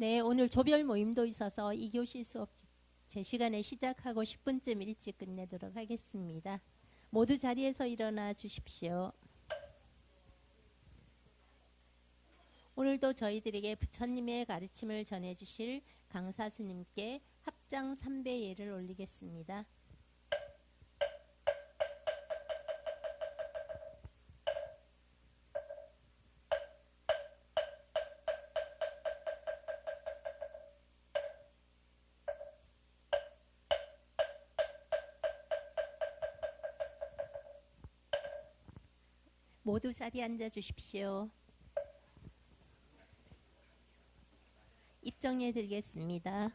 네, 오늘 조별 모임도 있어서 2교시 수업 제 시간에 시작하고 10분쯤 일찍 끝내도록 하겠습니다. 모두 자리에서 일어나 주십시오. 오늘도 저희들에게 부처님의 가르침을 전해주실 강사 스님께 합장 3배 예를 올리겠습니다. 모두 자리에 앉아 주십시오. 입정해 드리겠습니다.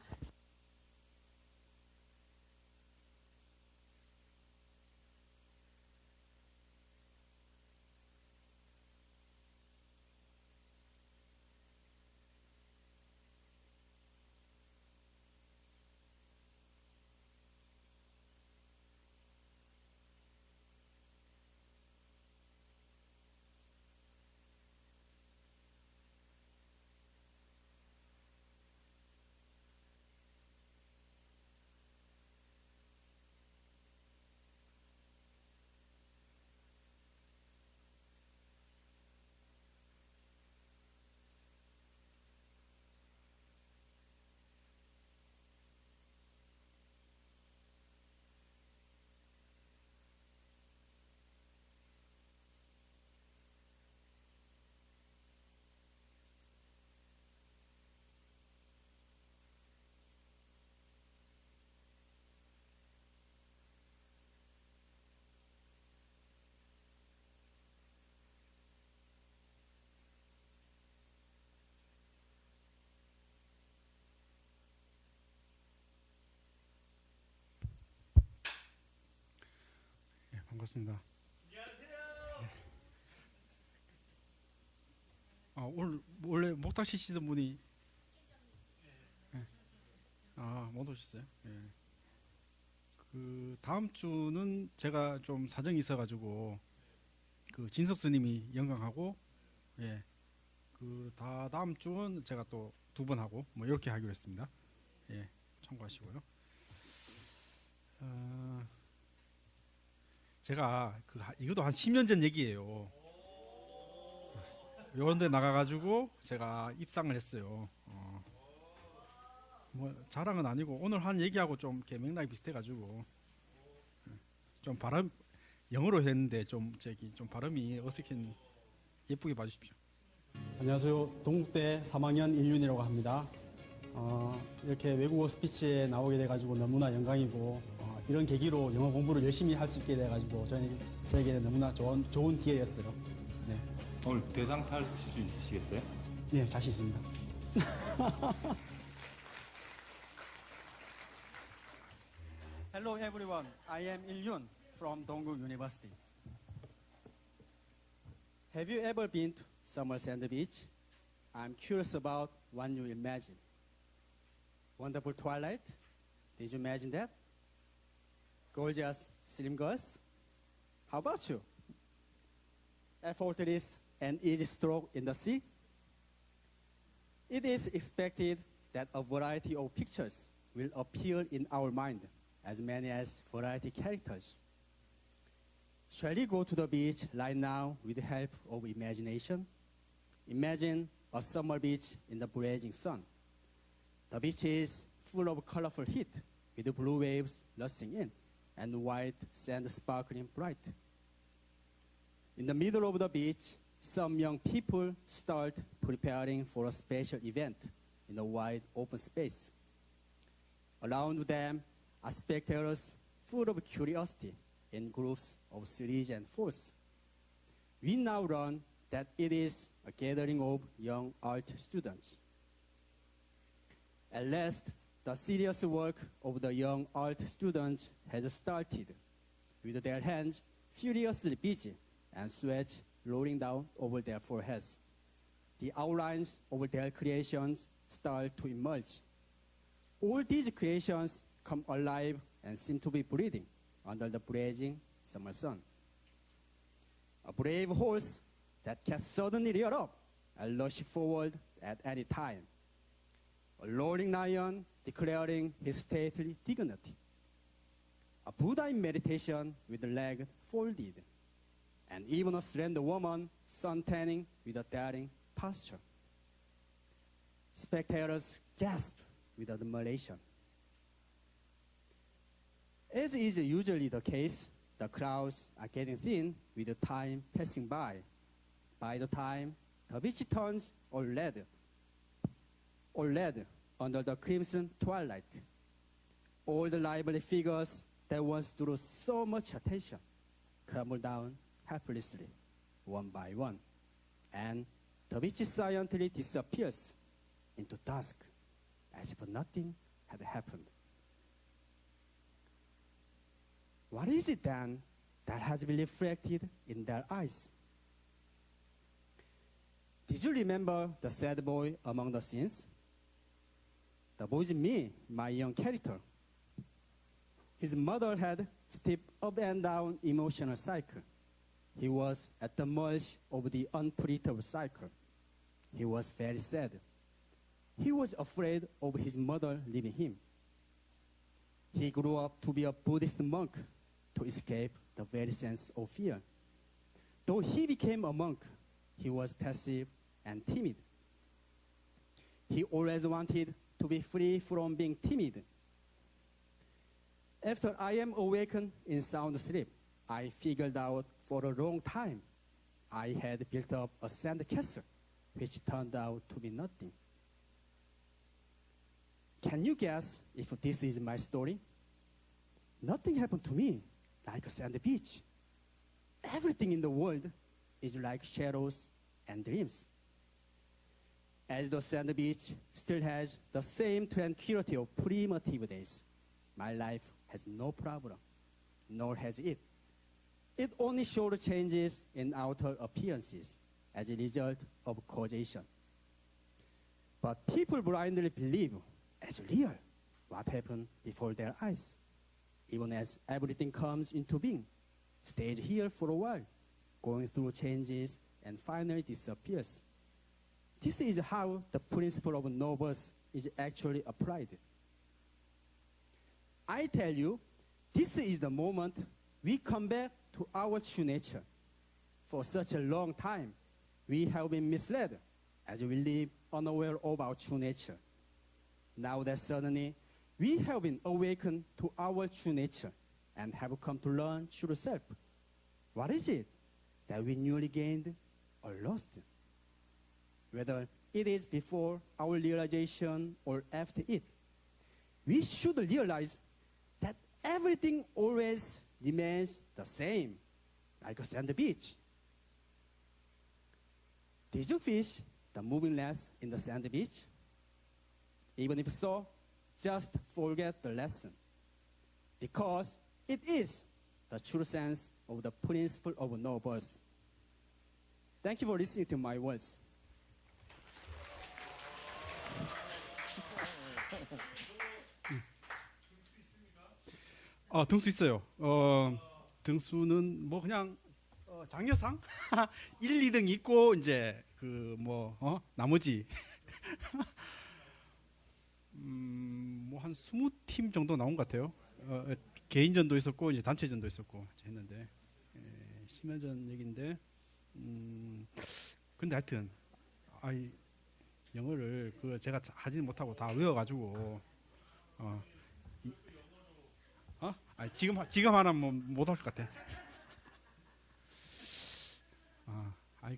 반갑습니다. 오늘 원래 목탁 시시던 분이 못 오셨어요? 그 다음 주는 제가 좀 사정이 있어가지고 그 진석 스님이 영광하고 그 다음 주는 제가 또 2번 하고 뭐 이렇게 하기로 했습니다. 참고하시고요. 제가 이것도 한 10년 전 얘기예요. 요런 데 나가가지고 제가 입상을 했어요. 뭐 자랑은 아니고 오늘 한 얘기하고 좀 이렇게 맥락이 비슷해가지고 좀 영어로 했는데 좀 발음이 어색한 예쁘게 봐주십시오. 안녕하세요. 동국대 3학년 인륜이라고 합니다. 이렇게 외국어 스피치에 나오게 돼가지고 너무나 영광이고 이런 계기로 영어 공부를 열심히 할 수 있게 돼가지고 저에게 너무나 좋은 기회였어요. 네. 오늘 대상 탈 수 있으시겠어요? 네, 자신 있습니다. Hello everyone. I am Il-yun from Dongguk University. Have you ever been to Summer Sand Beach? I'm curious about what you imagine. Wonderful twilight? Did you imagine that? Gorgeous slim girls? How about you? Effortless and easy stroke in the sea? It is expected that a variety of pictures will appear in our mind, as many as variety characters. Shall we go to the beach right now with the help of imagination? Imagine a summer beach in the blazing sun. The beach is full of colorful heat, with blue waves rushing in and white sand sparkling bright. In the middle of the beach, some young people start preparing for a special event in a wide open space. Around them are spectators full of curiosity in groups of 3s and 4s. We now learn that it is a gathering of young art students. At last, the serious work of the young art students has started, with their hands furiously busy and sweat rolling down over their foreheads. The outlines of their creations start to emerge. All these creations come alive and seem to be breathing under the blazing summer sun. A brave horse that can suddenly rear up and rush forward at any time. a roaring lion declaring his stately dignity, a Buddha in meditation with the leg folded, and even a slender woman suntanning with a daring posture. Spectators gasp with admiration. As is usually the case, the crowds are getting thin with the time passing by. By the time the beach turns all red under the crimson twilight, all the lively figures that once drew so much attention crumble down helplessly, one by one, and the beach silently disappears into dusk as if nothing had happened. What is it then that has been reflected in their eyes? Did you remember the sad boy among the scenes? The boy is me, my young character. His mother had stepped up and down emotional cycle. He was at the mercy of the unpredictable cycle. He was very sad. He was afraid of his mother leaving him. He grew up to be a Buddhist monk to escape the very sense of fear. Though he became a monk, he was passive and timid. He always wanted to be free from being timid. After I am awakened in sound sleep, I figured out for a long time I had built up a sand castle, which turned out to be nothing. Can you guess if this is my story? Nothing happened to me like a sand beach. Everything in the world is like shadows and dreams. As the sand beach still has the same tranquility of primitive days, my life has no problem, nor has it. It only showed changes in outer appearances as a result of causation. But people blindly believe as real what happened before their eyes, even as everything comes into being, stays here for a while, going through changes, and finally disappears. This is how the principle of no birth is actually applied. I tell you, this is the moment we come back to our true nature. For such a long time, we have been misled as we live unaware of our true nature. Now that suddenly we have been awakened to our true nature and have come to learn true self, what is it that we newly gained or lost? Whether it is before our realization or after it, we should realize that everything always remains the same, like a sand beach. Did you fish the moving less in the sand beach? Even if so, just forget the lesson, because it is the true sense of the principle of no birth. Thank you for listening to my words. 등수 있어요. 등수는 뭐 그냥 장려상 1, 2등 있고 이제 그 뭐 나머지 뭐 한 20팀 정도 나온 것 같아요. 개인전도 있었고 이제 단체전도 있었고 했는데 심야전 얘기인데 근데 하여튼 영어를 제가 하지는 못하고 다 외워가지고 지금 하나면 못할 것 같아.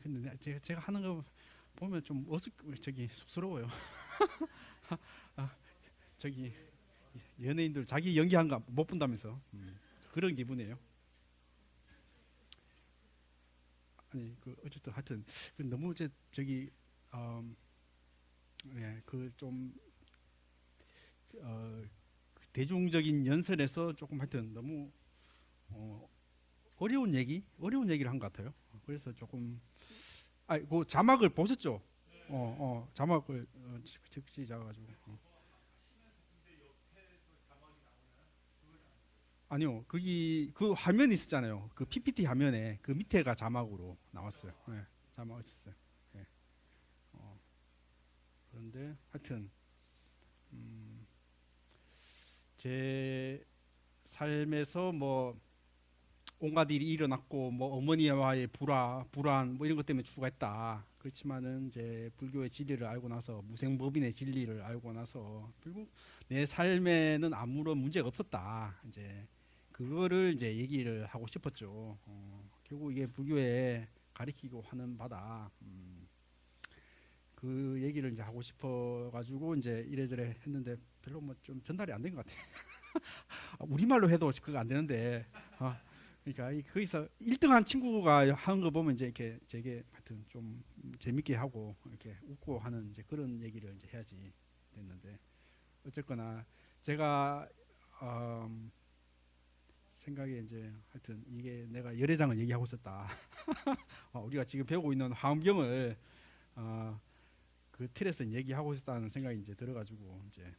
근데 제가 하는 거 보면 좀 쑥스러워요. 연예인들 자기 연기한 거 못 본다면서 그런 기분이에요. 어쨌든 하여튼 너무 대중적인 연설에서 조금 하여튼 너무 어려운 얘기를 한 것 같아요. 그래서 조금 그 자막을 보셨죠? 자막을 즉시 잡아가지고 아니요, 그 화면이 있었잖아요. 그 PPT 화면에 그 밑에가 자막으로 나왔어요. 자막 있었어요. 그런데 하여튼 제 삶에서 뭐 온갖 일이 일어났고 뭐 어머니와의 불안 뭐 이런 것 때문에 출가했다. 그렇지만은 이제 불교의 진리를 알고 나서 무생법인의 진리를 알고 나서 결국 내 삶에는 아무런 문제가 없었다. 이제 그거를 이제 얘기를 하고 싶었죠. 결국 이게 불교에 가리키고 하는 바다. 그 얘기를 이제 하고 싶어가지고 이제 이래저래 했는데 별로 뭐 좀 전달이 안 된 것 같아요. 우리말로 해도 그거 안 되는데. 그러니까 거기서 1등한 친구가 하는 거 보면 이제 이렇게 되게 하여튼 좀 재밌게 하고 이렇게 웃고 하는 이제 그런 얘기를 이제 해야지 됐는데 어쨌거나 제가 생각에 이제 하여튼 이게 내가 열애장을 얘기하고 있었다. 우리가 지금 배우고 있는 화엄경을 그 틀에서 얘기하고 있었다는 생각이 이제 들어가지고 이제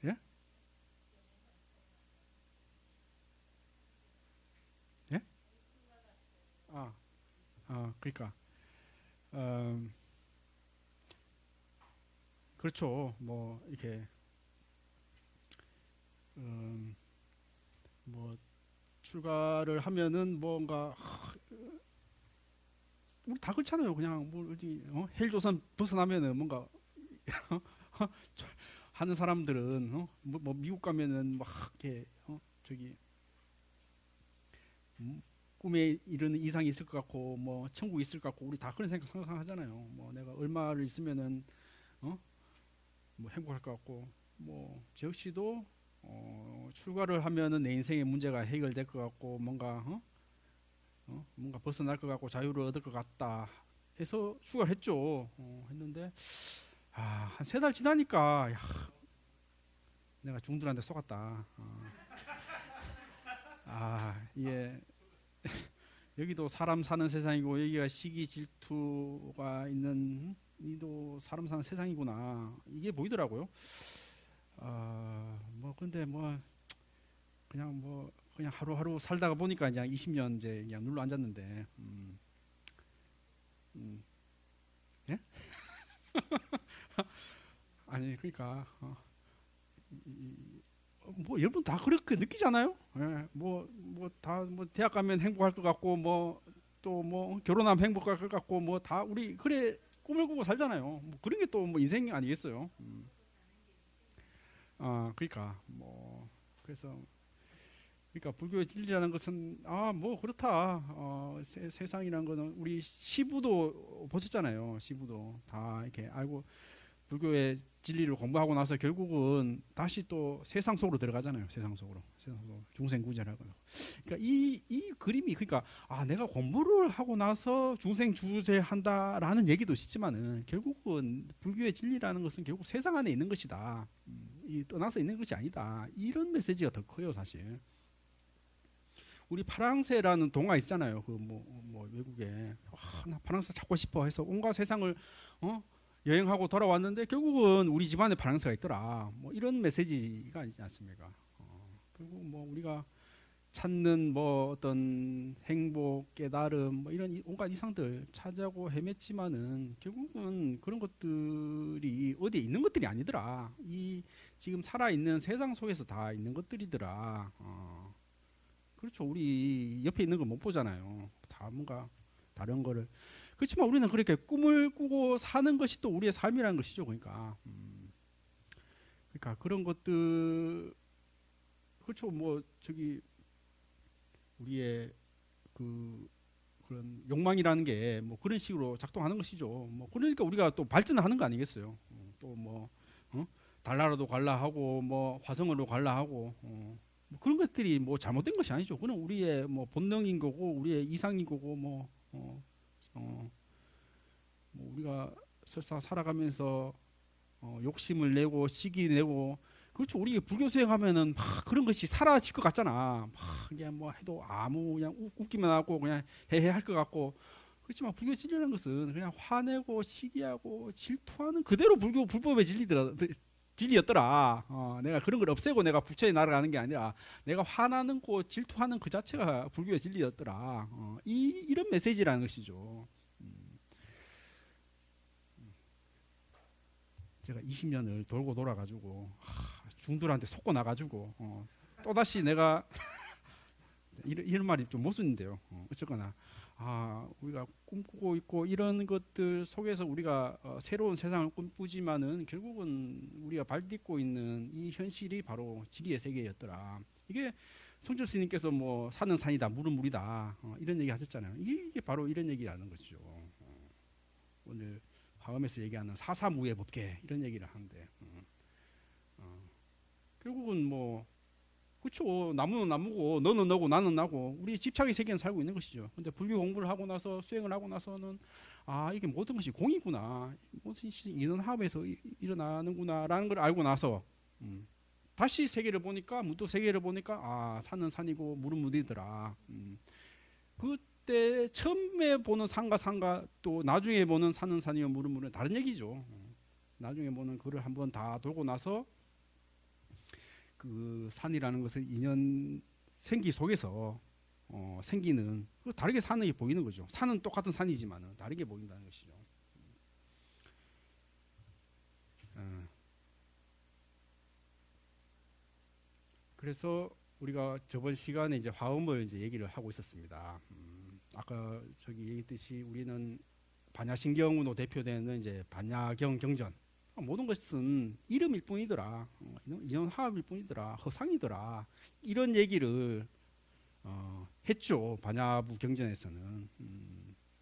예? 예? 그러니까 그렇죠. 뭐 이렇게 뭐 출가를 하면은 뭔가 우리 다 그렇잖아요. 그냥 뭐 어디 헬조선 벗어나면은 뭔가 하는 사람들은 뭐 미국 가면은 막 이렇게 저기 꿈에 이르는 이상이 있을 것 같고 뭐 천국이 있을 것 같고 우리 다 그런 생각하잖아요. 뭐 내가 얼마를 있으면은 뭐 행복할 것 같고 뭐 저 역시도 출가를 하면은 내 인생의 문제가 해결될 것 같고 뭔가 뭔가 벗어날 것 같고 자유를 얻을 것 같다 해서 출가를 했죠. 했는데 한 3달 지나니까 야, 내가 중들한테 속았다. 이게 여기도 사람 사는 세상이고 여기가 시기 질투가 있는 이도 사람 사는 세상이구나 이게 보이더라고요. 뭐 근데 뭐 그냥 하루하루 살다가 보니까 그냥 20년 이제 그냥 눌러 앉았는데 예? 아니 그러니까 뭐 여러분 다 그렇게 느끼잖아요. 예, 뭐 다 뭐 대학 가면 행복할 것 같고 뭐 또 뭐 결혼하면 행복할 것 같고 뭐 다 우리 그래 꿈을 꾸고 살잖아요. 뭐 그런 게 또 뭐 인생 아니겠어요. 그러니까 뭐 그래서 그러니까 불교의 진리라는 것은 뭐 그렇다. 세상이라는 거는 우리 시부도 보셨잖아요. 시부도 다 이렇게 알고 불교의 진리를 공부하고 나서 결국은 다시 또 세상 속으로 들어가잖아요. 세상 속으로 중생구제라고. 그러니까 이 그림이 그러니까 내가 공부를 하고 나서 중생구제한다라는 얘기도 있지만은 결국은 불교의 진리라는 것은 결국 세상 안에 있는 것이다. 이 떠나서 있는 것이 아니다. 이런 메시지가 더 커요, 사실. 우리 파랑새라는 동화 있잖아요. 그 뭐 외국에 나 파랑새 찾고 싶어 해서 온갖 세상을 여행하고 돌아왔는데 결국은 우리 집안에 파랑새가 있더라. 뭐 이런 메시지가 있지 않습니까? 결국 뭐 우리가 찾는 뭐 어떤 행복, 깨달음 뭐 이런 온갖 이상들 찾아고 헤맸지만은 결국은 그런 것들이 어디에 있는 것들이 아니더라. 이 지금 살아 있는 세상 속에서 다 있는 것들이더라. 그렇죠. 우리 옆에 있는 거 못 보잖아요. 다 뭔가 다른 거를. 그렇지만 우리는 그렇게 꿈을 꾸고 사는 것이 또 우리의 삶이라는 것이죠. 그러니까 그런 것들 그렇죠. 뭐 저기 우리의 그런 욕망이라는 게 뭐 그런 식으로 작동하는 것이죠. 뭐 그러니까 우리가 또 발전하는 거 아니겠어요. 또 뭐 달나라도 갈라 하고 뭐 화성으로 갈라 하고 뭐 그런 것들이 뭐 잘못된 것이 아니죠. 그건 우리의 뭐 본능인 거고 우리의 이상인 거고 뭐 우리가 설사 살아가면서 욕심을 내고 시기 내고 그렇죠. 우리 불교 수행하면은 막 그런 것이 사라질 것 같잖아. 막 그냥 뭐 해도 아무 그냥 웃기만 하고 그냥 해해 할 것 같고 그렇지만 불교 진리라는 것은 그냥 화내고 시기하고 질투하는 그대로 불법의 진리였더라. 내가 그런 걸 없애고 내가 부처에 날아가는 게 아니라 내가 화나는 거 질투하는 그 자체가 불교의 진리였더라. 이런 메시지라는 것이죠. 제가 20년을 돌고 돌아가지고 중들한테 속고 나가지고 또 다시 내가 이런 말이 좀 모순인데요. 어쨌거나 우리가 꿈꾸고 있고 이런 것들 속에서 우리가 새로운 세상을 꿈꾸지만은 결국은 우리가 발딛고 있는 이 현실이 바로 지리의 세계였더라. 이게 성철 스님께서 뭐 산은 산이다, 물은 물이다 이런 얘기 하셨잖아요. 이게 바로 이런 얘기라는 거죠. 오늘 화엄에서 얘기하는 사사무의 법계 이런 얘기를 하는데 결국은 뭐 그렇죠. 나무는 나무고 너는 너고 나는 나고 우리 집착의 세계는 살고 있는 것이죠. 근데 불교 공부를 하고 나서 수행을 하고 나서는 이게 모든 것이 공이구나, 모든 것이 인원합에서 일어나는구나라는 걸 알고 나서 다시 세계를 보니까 문득 세계를 보니까 산은 산이고 물은 물이더라. 그때 처음에 보는 산과 또 나중에 보는 산은 산이고 물은 물은 다른 얘기죠. 나중에 보는 글을 한번 다 돌고 나서 그 산이라는 것은 인연 생기 속에서 생기는 다르게 산이 보이는 거죠. 산은 똑같은 산이지만 다르게 보인다는 것이죠. 그래서 우리가 저번 시간에 이제 화엄을 이제 얘기를 하고 있었습니다. 아까 저기 얘기했듯이 우리는 반야신경으로 대표되는 이제 반야경 경전. 모든 것은 이름일 뿐이더라. 인연화합일 뿐이더라. 허상이더라. 이런 얘기를 했죠. 반야부 경전에서는.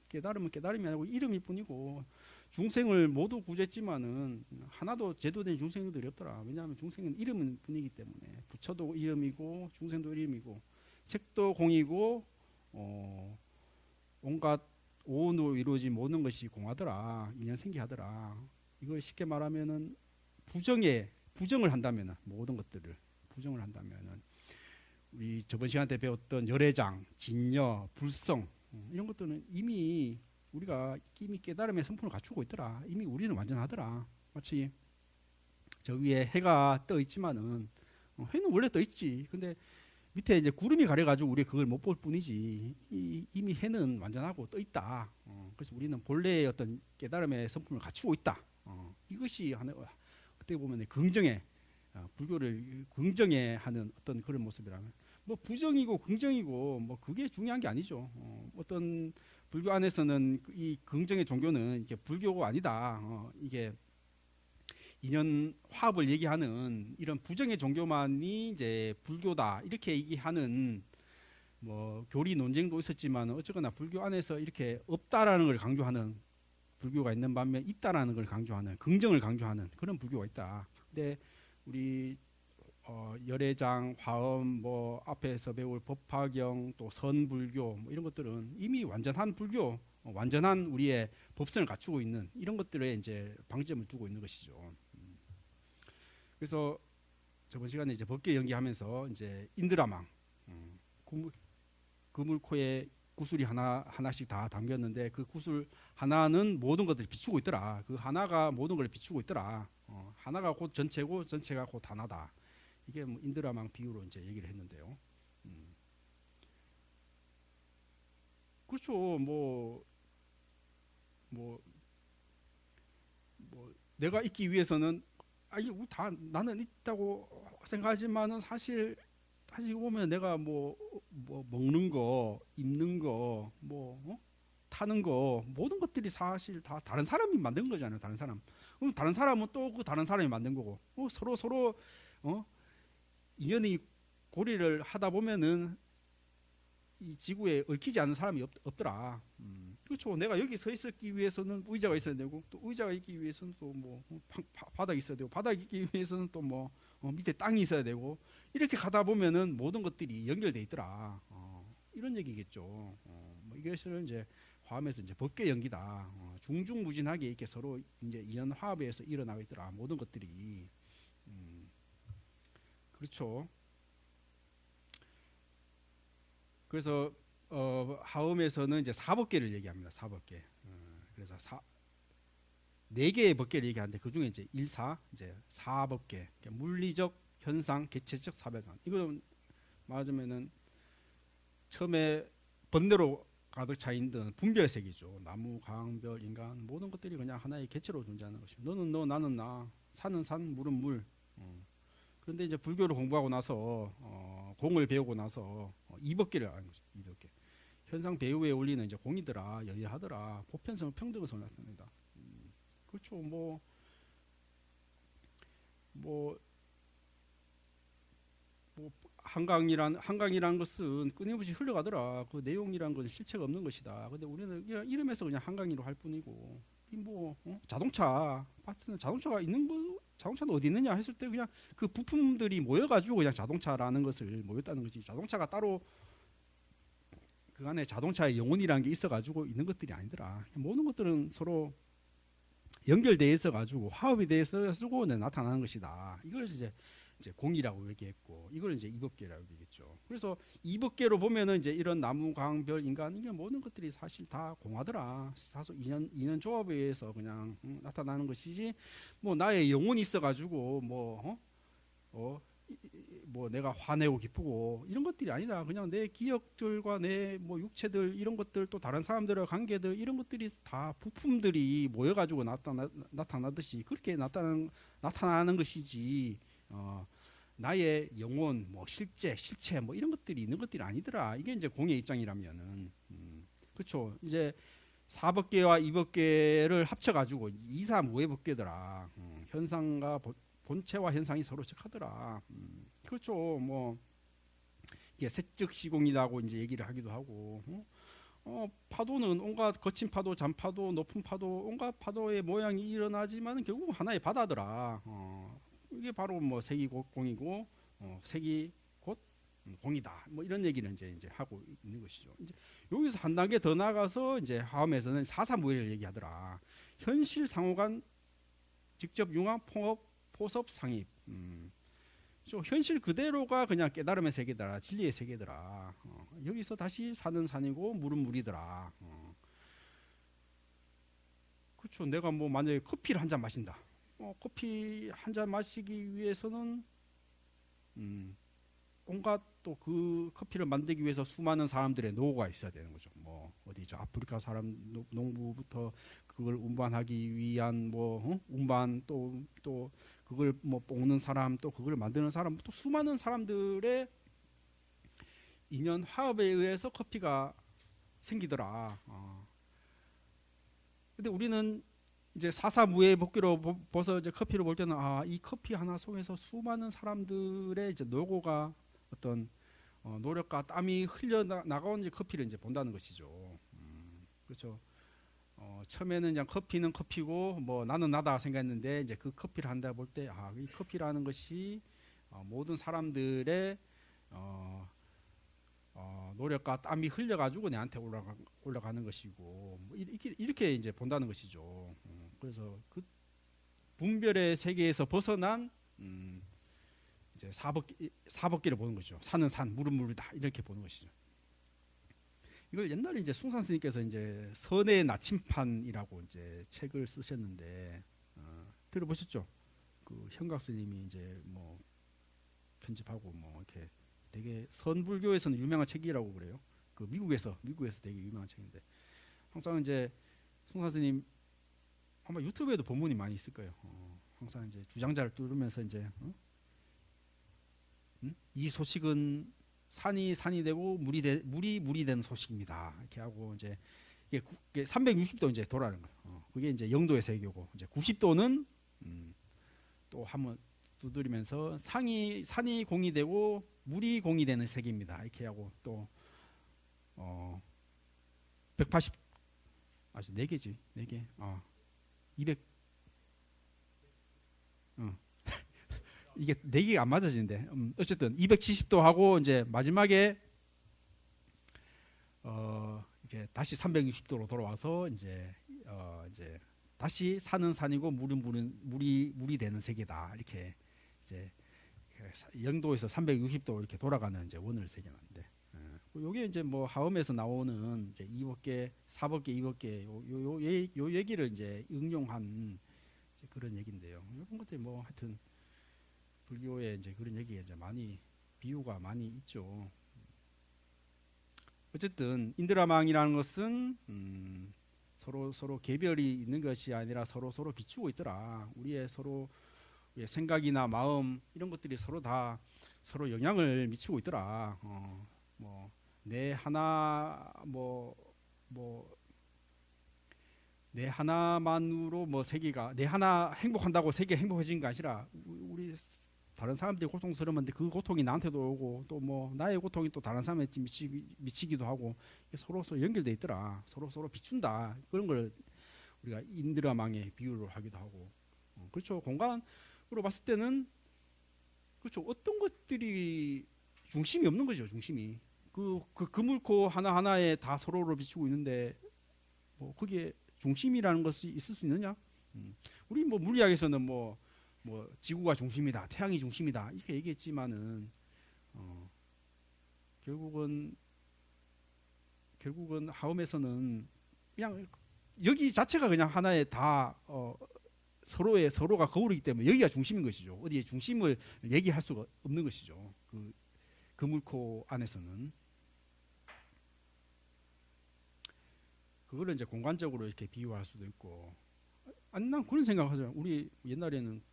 깨달음은 깨달음이 아니고 이름일 뿐이고 중생을 모두 구제했지만은 하나도 제도된 중생들이 없더라. 왜냐하면 중생은 이름일 뿐이기 때문에 부처도 이름이고 중생도 이름이고 색도 공이고 온갖 오온으로 이루어진 모든 것이 공하더라. 인연생기하더라. 이걸 쉽게 말하면은 부정을 한다면은 모든 것들을 부정을 한다면은 우리 저번 시간 때 배웠던 열애장, 진여, 불성 이런 것들은 이미 우리가 이미 깨달음의 성품을 갖추고 있더라. 이미 우리는 완전하더라. 마치 저 위에 해가 떠 있지만은 해는 원래 떠 있지. 근데 밑에 이제 구름이 가려가지고 우리 그걸 못 볼 뿐이지. 이미 해는 완전하고 떠 있다. 그래서 우리는 본래의 어떤 깨달음의 성품을 갖추고 있다. 이것이 하나 그때 보면 긍정의 불교를 긍정해 하는 어떤 그런 모습이라면 뭐 부정이고 긍정이고 뭐 그게 중요한 게 아니죠. 어떤 불교 안에서는 이 긍정의 종교는 이게 불교가 아니다. 이게 인연 화합을 얘기하는 이런 부정의 종교만이 이제 불교다 이렇게 얘기하는 뭐 교리 논쟁도 있었지만 어쨌거나 불교 안에서 이렇게 없다라는 걸 강조하는 불교가 있는 반면 있다라는 걸 강조하는 긍정을 강조하는 그런 불교가 있다. 근데 우리 열애장, 화엄, 뭐 앞에서 배울 법화경, 또 선불교 뭐 이런 것들은 이미 완전한 불교, 완전한 우리의 법성을 갖추고 있는 이런 것들에 이제 방점을 두고 있는 것이죠. 그래서 저번 시간에 이제 법계 연기하면서 이제 인드라망, 그물코에 구슬이 하나씩 다 담겼는데 그 구슬 하나는 모든 것들을 비추고 있더라. 그 하나가 모든 걸 비추고 있더라. 하나가 곧 전체고 전체가 곧 하나다. 이게 뭐 인드라망 비유로 이제 얘기를 했는데요. 그렇죠. 뭐 내가 있기 위해서는 다 나는 있다고 생각하지만은 사실 보면 내가 뭐 먹는 거, 입는 거, 타는 거 모든 것들이 사실 다 다른 사람이 만든 거잖아요. 다른 사람. 그럼 다른 사람은 또 그 다른 사람이 만든 거고 서로 인연이 고리를 하다 보면은 이 지구에 얽히지 않는 사람이 없더라. 그렇죠. 내가 여기 서 있기 위해서는 의자가 있어야 되고 또 의자가 있기 위해서는 또 뭐 바닥이 있어야 되고 바닥이 있기 위해서는 또 뭐 밑에 땅이 있어야 되고 이렇게 가다 보면은 모든 것들이 연결돼 있더라. 이런 얘기겠죠. 뭐 이것을 이제 화엄에서 이제 법계 연기다. 중중무진하게 이렇게 서로 이제 인연 화합에서 일어나고 있더라. 모든 것들이. 그렇죠. 그래서 화엄에서는 이제 사법계를 얘기합니다. 사법계. 그래서 네 개의 법계를 얘기하는데 그 중에 이제 일사, 이제 사법계, 그러니까 물리적, 현상, 개체적, 사별상. 이거는 말하자면은 처음에 번뇌로 가득 차 있는 분별 세계죠. 나무, 강, 별, 인간 모든 것들이 그냥 하나의 개체로 존재하는 것이죠. 너는 너, 나는 나, 산은 산, 물은 물. 그런데 이제 불교를 공부하고 나서 공을 배우고 나서 이법계를 아는 거죠. 이법계. 현상 배우에 올리는 이제 공이더라, 여의하더라, 보편성, 평등성을 나타낸다. 그렇죠. 뭐 한강이란 것은 끊임없이 흘러가더라. 그 내용이란 것은 실체가 없는 것이다. 근데 우리는 이름에서 그냥 한강이로 할 뿐이고, 자동차 파트는 자동차가 있는 거, 자동차는 어디 있느냐 했을 때 그냥 그 부품들이 모여가지고 그냥 자동차라는 것을 모였다는 거지. 자동차가 따로 그 안에 자동차의 영혼이라는 게 있어가지고 있는 것들이 아니더라. 모든 것들은 서로 연결되어 있어가지고 화합이 되어 있어가지고 나타나는 것이다. 이걸 이제 공이라고 얘기했고, 이걸 이제 이법계라고 얘기했죠. 그래서 이법계로 보면은 이제 이런 나무, 강, 별, 인간 이게 모든 것들이 사실 다 공하더라. 사소 인연 조합에 의해서 그냥 나타나는 것이지, 뭐 나의 영혼이 있어가지고 뭐 내가 화내고 기쁘고 이런 것들이 아니다. 그냥 내 기억들과 내 뭐 육체들 이런 것들 또 다른 사람들의 관계들 이런 것들이 다 부품들이 모여가지고 나타나듯이 그렇게 나타나는 것이지. 나의 영혼, 뭐 실체 뭐 이런 것들이 있는 것들이 아니더라. 이게 이제 공의 입장이라면은, 그렇죠. 이제 사법계와 이법계를 합쳐가지고 이사무해법계더라. 현상과 본체와 현상이 서로 적하더라. 그렇죠. 뭐 이게 세적 시공이라고 이제 얘기를 하기도 하고, 파도는 온갖 거친 파도, 잔파도, 높은 파도, 온갖 파도의 모양이 일어나지만 결국 하나의 바다더라. 이게 바로 뭐 색이 곧 공이고 색이 곧 공이다. 뭐 이런 얘기를 이제 하고 있는 것이죠. 이제 여기서 한 단계 더 나가서 이제 화엄에서는 사사무예를 얘기하더라. 현실 상호간 직접 융합 통합 포섭 상입. 현실 그대로가 그냥 깨달음의 세계더라. 진리의 세계더라. 여기서 다시 산은 산이고 물은 물이더라. 그렇죠. 내가 뭐 만약에 커피를 한 잔 마신다. 커피 한 잔 마시기 위해서는 온갖 또 그 커피를 만들기 위해서 수많은 사람들의 노고가 있어야 되는 거죠. 뭐 어디죠? 아프리카 사람 농부부터 그걸 운반하기 위한 운반 또 그걸 뭐 볶는 사람 또 그걸 만드는 사람 또 수많은 사람들의 인연 화합에 의해서 커피가 생기더라. 근데 우리는 이제 사사무예 복귀로 벌써 이제 커피를 볼 때는 이 커피 하나 속에서 수많은 사람들의 이제 노고가 어떤 노력과 땀이 흘려 나가온 이제 커피를 이제 본다는 것이죠. 그렇죠. 처음에는 그냥 커피는 커피고 뭐 나는 나다 생각했는데 이제 그 커피를 한다 볼 때 이 커피라는 것이 모든 사람들의 노력과 땀이 흘려가지고 내한테 올라가는 것이고 뭐 이렇게 이제 본다는 것이죠. 그래서 그 분별의 세계에서 벗어난 이제 사법계를 보는 거죠. 산은 산, 물은 물이다 이렇게 보는 것이죠. 이걸 옛날에 이제 숭산 스님께서 이제 선의 나침판이라고 이제 책을 쓰셨는데 들어보셨죠? 그 현각 스님이 이제 뭐 편집하고 뭐 이렇게 되게 선불교에서는 유명한 책이라고 그래요. 그 미국에서 되게 유명한 책인데 항상 이제 숭산 스님 아마 유튜브에도 본문이 많이 있을 거예요. 항상 이제 주장자를 뚫으면서 이제 이 소식은 산이 되고 물이 되는 소식입니다. 이렇게 하고 이제 이게 360도 이제 돌아가는 거예요. 그게 이제 영도의 세계고 이제 90도는 또 한번 두드리면서 산이 공이 되고 물이 공이 되는 세계입니다. 이렇게 하고 또 180 아주 4개지 4개 200 이게 4개가 안 맞아지는데 어쨌든 270도 하고 이제 마지막에 이렇게 다시 360도로 돌아와서 이제 다시 산은 산이고 물은 물이 되는 세계다 이렇게 이제 영도에서 360도 이렇게 돌아가는 이제 원을 새겨놨는데 요게 이제 뭐 하엄에서 나오는 이제 이법계, 사법계, 이법계 요 얘기를 이제 응용한 이제 그런 얘기인데요. 이런 것들이 뭐 하여튼 불교에 이제 그런 얘기가 이제 많이 비유가 많이 있죠. 어쨌든 인드라망이라는 것은 서로 개별이 있는 것이 아니라 서로 비추고 있더라. 우리의 서로의 생각이나 마음 이런 것들이 서로 영향을 미치고 있더라. 내 하나 내 하나만으로 세계가 내 하나 행복한다고 세계 행복해진 게 아니라 우리 다른 사람들이 고통스러운데 그 고통이 나한테도 오고 또 나의 고통이 또 다른 사람한테 미치기도 하고 서로 연결돼 있더라. 서로 비춘다. 그런 걸 우리가 인드라망의 비유를 하기도 하고. 그렇죠. 공간으로 봤을 때는 그렇죠. 어떤 것들이 중심이 없는 거죠. 중심이 그 그물코 하나하나에 다 서로를 비추고 있는데 거기에 중심이라는 것이 있을 수 있느냐? 우리 물리학에서는 지구가 중심이다, 태양이 중심이다 이렇게 얘기했지만은 결국은 하음에서는 그냥 여기 자체가 그냥 하나의 다 서로가 거울이기 때문에 여기가 중심인 것이죠. 어디에 중심을 얘기할 수가 없는 것이죠. 그 그물코 안에서는. 그거를 이제 공간적으로 이렇게 비유할 수도 있고. 아니 난 그런 생각하죠. 우리 옛날에는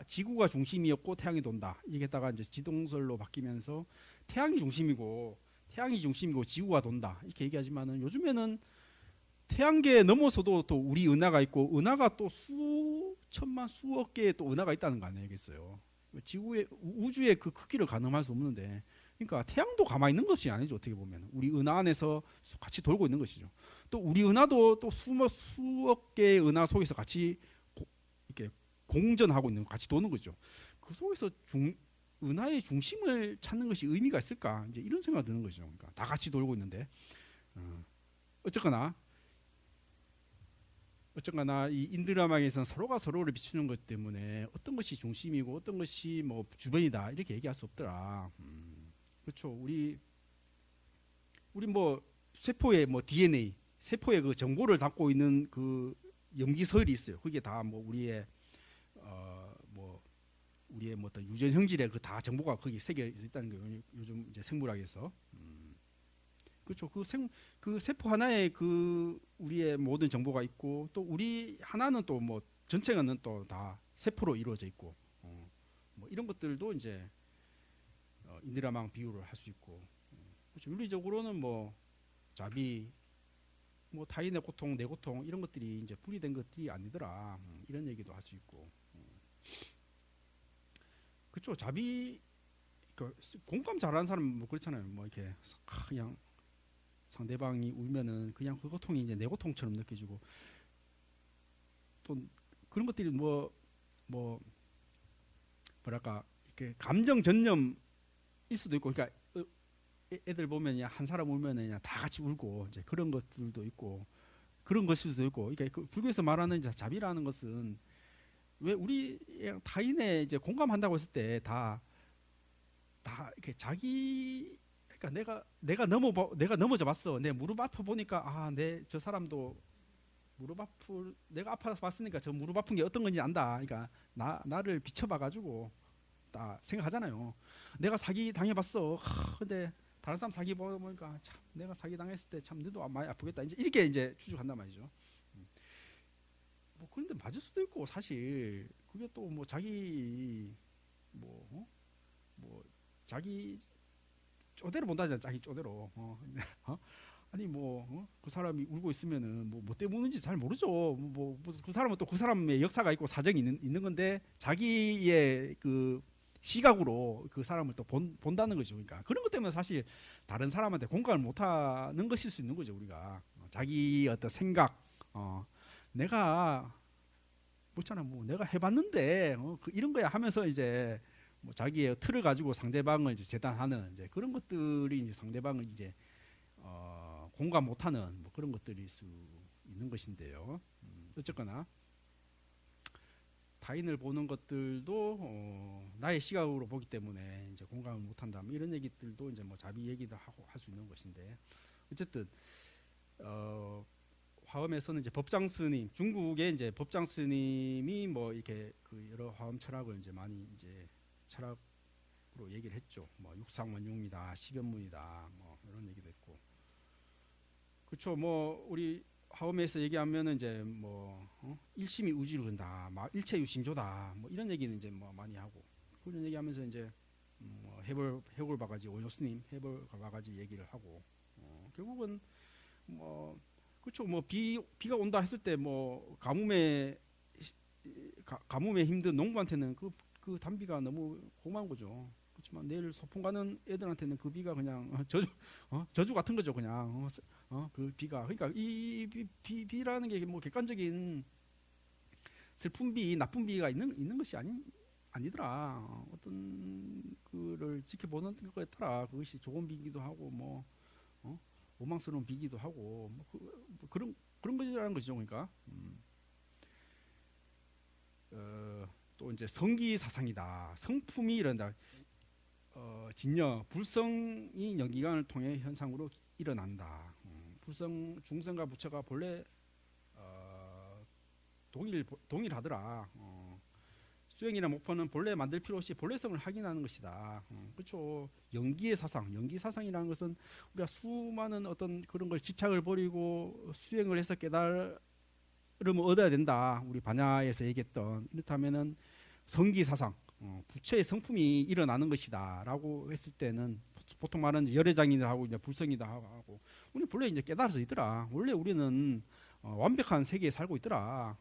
지구가 중심이었고 태양이 돈다. 이게다가 이제 지동설로 바뀌면서 태양이 중심이고 지구가 돈다. 이렇게 얘기하지만은 요즘에는 태양계 넘어서도 또 우리 은하가 있고 은하가 또 수천만 수억 개의 또 은하가 있다는 거 아니겠어요? 우주의 그 크기를 가늠할 수 없는데, 그러니까 태양도 가만히 있는 것이 아니죠. 어떻게 보면 우리 은하 안에서 같이 돌고 있는 것이죠. 또 우리 은하도 또 수억 개의 은하 속에서 같이 이렇게 공전하고 있는, 같이 도는 거죠. 그 속에서 은하의 중심을 찾는 것이 의미가 있을까? 이제 이런 생각이 드는 거죠. 그러니까 다 같이 돌고 있는데, 어쨌거나 이 인드라망에서는 서로가 서로를 비추는 것 때문에 어떤 것이 중심이고 어떤 것이 주변이다 이렇게 얘기할 수 없더라. 그렇죠. 우리 세포의 DNA, 세포의 그 정보를 담고 있는 그 염기서열이 있어요. 그게 다 우리의 어떤 유전 형질의 그 다 정보가 거기 새겨 있다는 거예요. 요즘 이제 생물학에서. 그렇죠. 그 세포 하나에 그 우리의 모든 정보가 있고 또 우리 하나는 또 전체는 또 다 세포로 이루어져 있고 이런 것들도 이제 인드라망 비유를 할 수 있고. 그렇죠. 윤리적으로는 자비, 타인의 고통, 내 고통 이런 것들이 이제 분리된 것들이 아니더라. 이런 얘기도 할 수 있고. 그렇죠. 자비, 공감 잘하는 사람은 그렇잖아요. 이렇게 그냥 상대방이 울면은 그냥 그 고통이 이제 내 고통처럼 느껴지고, 또 그런 것들이 뭐랄까 이렇게 감정 전념일 수도 있고, 그러니까 애들 보면 한 사람 울면은 그냥 다 같이 울고 이제 그런 것들도 있고, 그런 것일 수도 있고. 그러니까 불교에서 말하는 이제 자비라는 것은 왜 우리 타인의 이제 공감한다고 했을 때 다 이렇게 자기, 그러니까 내가 넘어져 봤어. 내 무릎 아파 보니까 저 사람도 내가 아파서 봤으니까 저 무릎 아픈 게 어떤 건지 안다. 그러니까 나를 비춰봐 가지고 다 생각하잖아요. 내가 사기 당해봤어. 근데 다른 사람 사기 보니까 참 내가 사기 당했을 때 참 너도 많이 아프겠다. 이렇게 이제 추측한단 말이죠. 그런데 맞을 수도 있고, 사실 그게 또 자기 자기 쪼대로 본다잖아. 자기 쪼대로. 아니 그 사람이 울고 있으면은 뭐 때문에 우는지 잘 모르죠. 그 사람은 또 그 사람의 역사가 있고 사정이 있는 건데 자기의 그 시각으로 그 사람을 또 본다는 거죠. 그러니까 그런 것 때문에 사실 다른 사람한테 공감을 못하는 것일 수 있는 거죠. 우리가 자기 어떤 생각, 내가 뭐잖아, 내가 해봤는데 이런 거야 하면서 이제 자기의 틀을 가지고 상대방을 이제 재단하는 이제 그런 것들이 이제 상대방을 이제 공감 못하는 그런 것들일 수 있는 것인데요. 어쨌거나 타인을 보는 것들도 나의 시각으로 보기 때문에 이제 공감을 못한다. 이런 얘기들도 이제 자비 얘기도 하고 할 수 있는 것인데, 어쨌든 화엄에서는 이제 법장 스님, 중국의 이제 법장 스님이 이렇게 그 여러 화엄 철학을 이제 많이 이제 철학으로 얘기를 했죠. 육상원용이다, 십연문이다, 그렇죠. 뭐 우리 하음에서 얘기하면은 이제 뭐 일심이 우주를 건다, 막 일체 유심조다, 뭐 이런 얘기는 이제 뭐 많이 하고 그런 얘기하면서 이제 뭐 해골 바가지 오요스님 해골 바가지 얘기를 하고 결국은 뭐 그렇죠. 뭐 비가 온다 했을 때 뭐 가뭄에 힘든 농부한테는 그 단비가 너무 고마운 거죠. 그렇지만 내일 소풍 가는 애들한테는 그 비가 그냥 저주 같은 거죠. 그냥 그 비가 그러니까 이 비라는 게 뭐 객관적인 슬픈 비, 나쁜 비가 있는 것이 아니더라. 어떤 그를 지켜보는 거에 따라 그것이 좋은 비기도 하고 뭐 원망스러운 비기도 하고 뭐 그런 거라는 것이죠. 그러니까 또 이제 성기 사상이다. 성품이 이런다. 진여 불성이 연기관을 통해 현상으로 일어난다. 불성 중성과 부처가 본래 동일하더라. 수행이나 목표는 본래 만들 필요 없이 본래성을 확인하는 것이다. 그렇죠. 연기 사상이라는 것은 우리가 수많은 어떤 그런 걸 집착을 버리고 수행을 해서 깨달음을 얻어야 된다. 우리 반야에서 얘기했던 이렇다면은 성기 사상, 부처의 성품이 일어나는 것이다라고 했을 때는 보통 말하는 열애장이다 하고 이제 불성이다 하고 우리 본래 이제 깨달아서 있더라. 원래 우리는 완벽한 세계에 살고 있더라.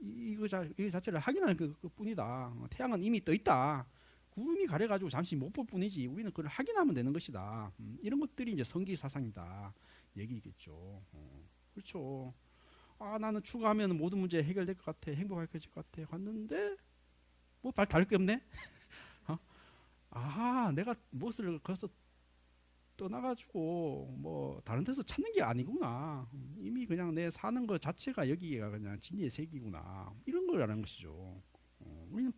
이거 자체를 확인하는 그 뿐이다. 태양은 이미 떠 있다. 구름이 가려가지고 잠시 못 볼 뿐이지 우리는 그걸 확인하면 되는 것이다. 이런 것들이 이제 성기 사상이다 얘기겠죠. 그렇죠. 나는 추가하면 모든 문제 해결될 것 같아, 행복할 것 같아 갔는데 뭐 다를 게 없네. 내가 무엇을 거기서 떠나가지고 뭐 다른 데서 찾는 게 아니구나. 이미 그냥 내 사는 것 자체가 여기가 그냥 진리의 세계구나. 이런 거라는 것이죠. 우리는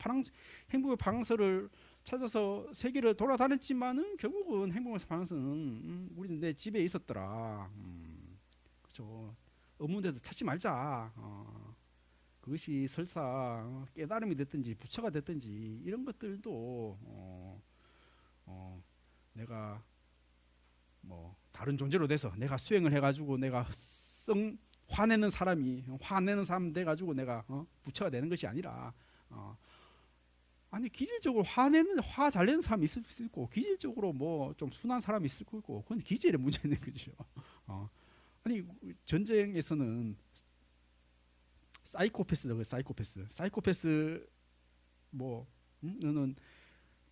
행복의 방황서를 찾아서 세계를 돌아다녔지만은 결국은 행복의 방황서는 우리는 내 집에 있었더라. 그렇죠. 없는 데도 찾지 말자. 그것이 설사 깨달음이 됐든지 부처가 됐든지 이런 것들도 내가 뭐 다른 존재로 돼서 내가 수행을 해가지고 내가 화내는 사람 돼가지고 내가 부처가 되는 것이 아니라 아니 기질적으로 화 잘 내는 사람이 있을 수 있고 기질적으로 뭐 좀 순한 사람이 있을 거고 그건 기질의 문제는 거죠. 아니 전쟁에서는 사이코패스 뭐 너는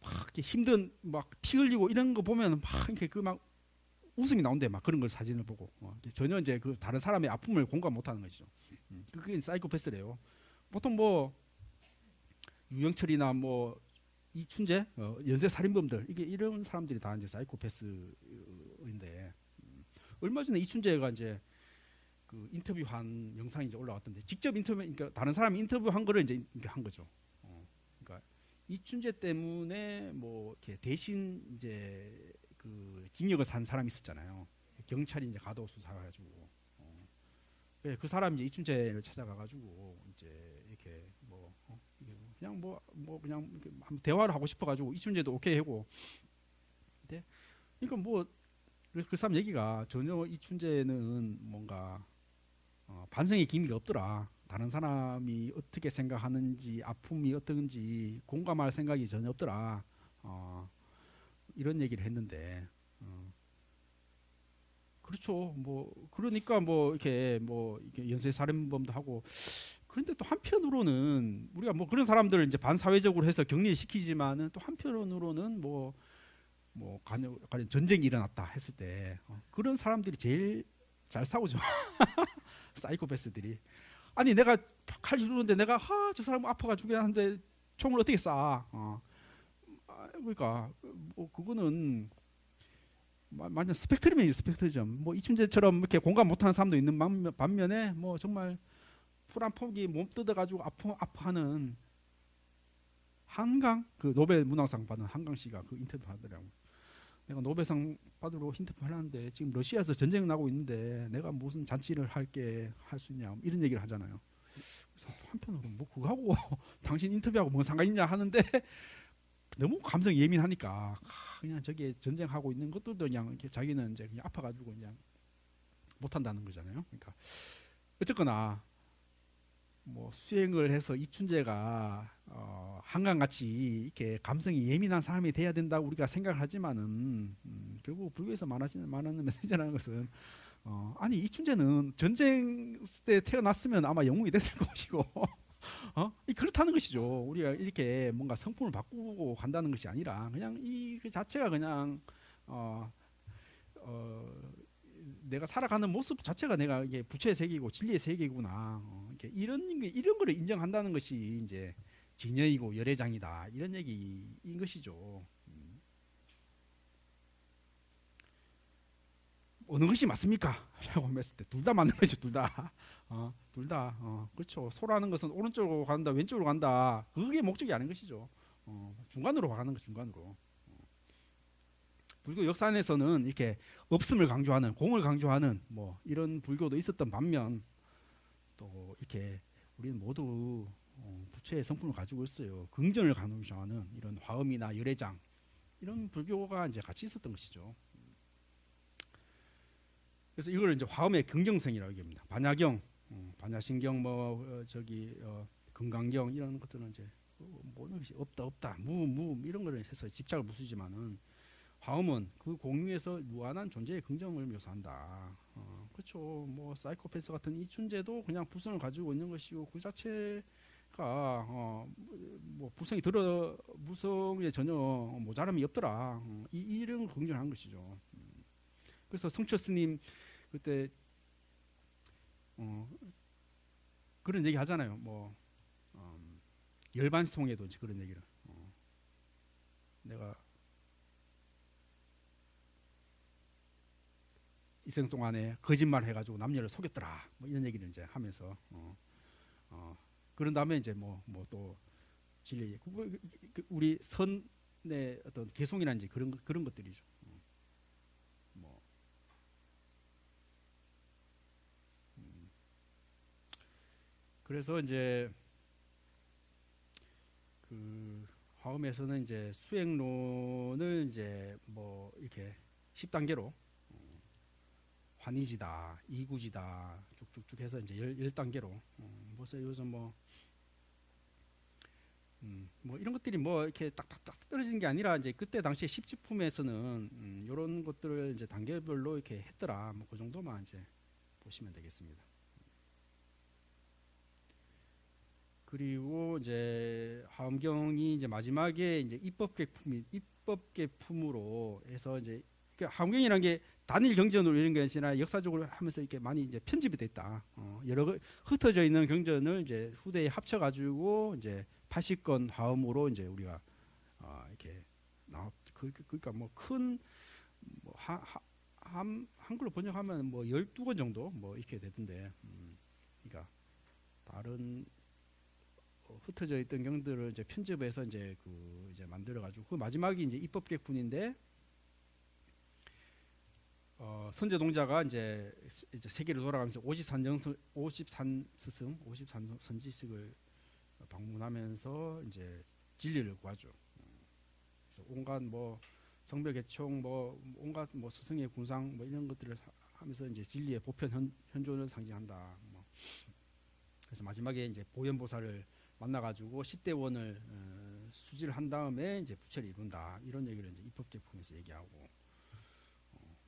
막 이렇게 힘든 막 피 흘리고 이런 거 보면 막 이렇게 그 막 웃음이 나온대. 막 그런 걸 사진을 보고 전혀 이제 그 다른 사람의 아픔을 공감 못하는 것이죠. 그게 사이코패스래요. 보통 뭐 유영철이나 뭐 이춘재 연쇄 살인범들 이런 사람들이 다 이제 사이코패스인데 얼마 전에 이춘재가 이제 그 인터뷰한 영상이 이제 올라왔던데 직접 그러니까 다른 사람이 인터뷰한 거를 이제 한 거죠. 그러니까 이춘재 때문에 뭐 이렇게 대신 이제 그 징역을 산 사람이 있었잖아요. 경찰이 이제 가도 수사해가지고 그 사람이 이제 이춘재를 찾아가가지고 이제 이렇게 뭐 그냥 그냥 한번 대화를 하고 싶어가지고 이춘재도 오케이 하고. 근데 그러니까 뭐 그 사람 얘기가 전혀 이춘재는 뭔가 반성의 기미가 없더라. 다른 사람이 어떻게 생각하는지 아픔이 어떤지 공감할 생각이 전혀 없더라. 이런 얘기를 했는데 그렇죠. 뭐 그러니까 뭐 이렇게 연쇄 살인범도 하고 그런데 또 한편으로는 우리가 뭐 그런 사람들을 이제 반사회적으로 해서 격리시키지만은 또 한편으로는 뭐 관련 전쟁이 일어났다 했을 때 그런 사람들이 제일 잘 싸우죠. 사이코패스들이. 아니 내가 칼 휘두르는데 내가 저 사람 아파가지고 하는데 총을 어떻게 쏴? 그러니까 뭐 그거는 완전 스펙트럼이에요. 뭐 이춘재처럼 이렇게 공감 못하는 사람도 있는 반면에 뭐 정말 풀 한 포기 몸 뜯어가지고 아파하는 한강 그 노벨 문학상 받은 한강 씨가 그 인터뷰 하더라고. 내가 노벨상 받으러 인터뷰 하려는데 지금 러시아에서 전쟁 나고 있는데 내가 무슨 잔치를 할 수 있냐 이런 얘기를 하잖아요. 그래서 한편으로 뭐 그거하고 당신 인터뷰하고 뭔 상관 있냐 하는데 너무 감성 예민하니까 그냥 저기 전쟁하고 있는 것들도 그냥 이렇게 자기는 이제 그냥 아파가지고 그냥 못한다는 거잖아요. 그러니까 어쨌거나 뭐 수행을 해서 이춘재가 한강같이 이렇게 감성이 예민한 사람이 돼야 된다고 우리가 생각하지만은 결국 불교에서 말하는 메시지라는 것은 아니 이춘재는 전쟁 때 태어났으면 아마 영웅이 됐을 것이고 그렇다는 것이죠. 우리가 이렇게 뭔가 성품을 바꾸고 간다는 것이 아니라 그냥 그 자체가 그냥 내가 살아가는 모습 자체가 내가 이게 부처의 세계이고 진리의 세계구나. 이런 거를 인정한다는 것이 이제 진여이고 열애장이다. 이런 얘기인 것이죠. 어느 것이 맞습니까? 라고 했을 때 둘 다 맞는 거죠. 둘 다. 둘 다. 그렇죠. 소라는 것은 오른쪽으로 간다, 왼쪽으로 간다. 그게 목적이 아닌 것이죠. 중간으로 가는 거 중간으로. 불교 역사 안에서는 이렇게 없음을 강조하는, 공을 강조하는 뭐 이런 불교도 있었던 반면 또 이렇게 우리는 모두 부처의 성품을 가지고 있어요. 긍정을 강조하는 이런 화엄이나 열애장 이런 불교가 이제 같이 있었던 것이죠. 그래서 이걸 이제 화엄의 긍정성이라고 얘기합니다. 반야경, 반야신경, 금강경 이런 것들은 이제 모든 것이 없다, 무 이런 거를 해서 집착을 부수지만은 화엄은 그 공유에서 무한한 존재의 긍정을 묘사한다. 그렇죠. 뭐 사이코패스 같은 이춘재도 그냥 부성을 가지고 있는 것이고 그 자체가 뭐 무성에 전혀 모자람이 없더라. 이런 긍정을 한 것이죠. 그래서 성철 스님 그때 그런 얘기 하잖아요. 뭐 열반송에도 이제 그런 얘기를 내가 이생 동안에 거짓말 해가지고 남녀를 속였더라. 뭐 이런 얘기를 이제 하면서 그런 다음에 이제 뭐 또 진리 우리 선의 어떤 개송이라든지 그런 것들이죠. 그래서 이제 그 화엄에서는 이제 수행론을 이제 뭐 이렇게 10단계로 환희지다, 이구지다 쭉쭉쭉 해서 이제 10단계로 벌써 요즘 뭐 이런 것들이 뭐 이렇게 딱딱딱 떨어지는 게 아니라 이제 그때 당시에 십지품에서는 이런 것들을 이제 단계별로 이렇게 했더라. 뭐 그 정도만 이제 보시면 되겠습니다. 그리고 이제 화엄경이 이제 마지막에 이제 입법계품으로 해서 이제 화엄경이라는 게 단일 경전으로 이런 게 아니라 역사적으로 하면서 이렇게 많이 이제 편집이 됐다. 여러 흩어져 있는 경전을 이제 후대에 합쳐가지고 이제 80권 화엄으로 이제 우리가 이렇게 그러니까 뭐 큰 뭐 한글로 번역하면 뭐 12권 정도 뭐 이렇게 되던데, 그러니까 다른 흩어져 있던 경들을 이제 편집해서 이제 이제 만들어가지고 그 마지막이 이제 입법계품인데. 선제동자가 이제 세계를 돌아가면서 53선지식을 방문하면서 이제 진리를 구하죠. 그래서 온갖 뭐 성별개총 뭐 온갖 뭐 스승의 군상 뭐 이런 것들을 하면서 이제 진리의 보편 현존을 상징한다. 뭐. 그래서 마지막에 이제 보현보살을 만나가지고 10대 원을 수지를 한 다음에 이제 부처를 이룬다. 이런 얘기를 이제 입법계품에서 얘기하고.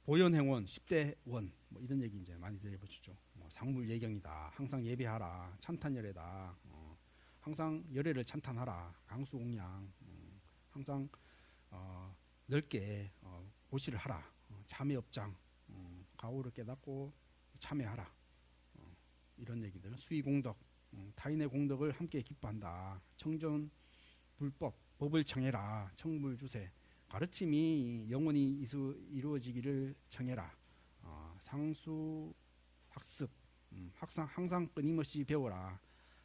보현행원 10대 원 뭐 이런 얘기 이제 많이 들어보셨죠. 뭐 상물예경이다. 항상 예배하라. 찬탄열애다. 항상 열애를 찬탄하라. 강수공양. 항상 넓게 고시를 하라. 참회업장. 가오를 깨닫고 참회하라. 이런 얘기들. 수의공덕. 타인의 공덕을 함께 기뻐한다. 청전 불법. 법을 청해라. 청불주세. 가르침이 영원히 이루어지기를 청해라. 상수 학습, 항상 끊임없이 배워라.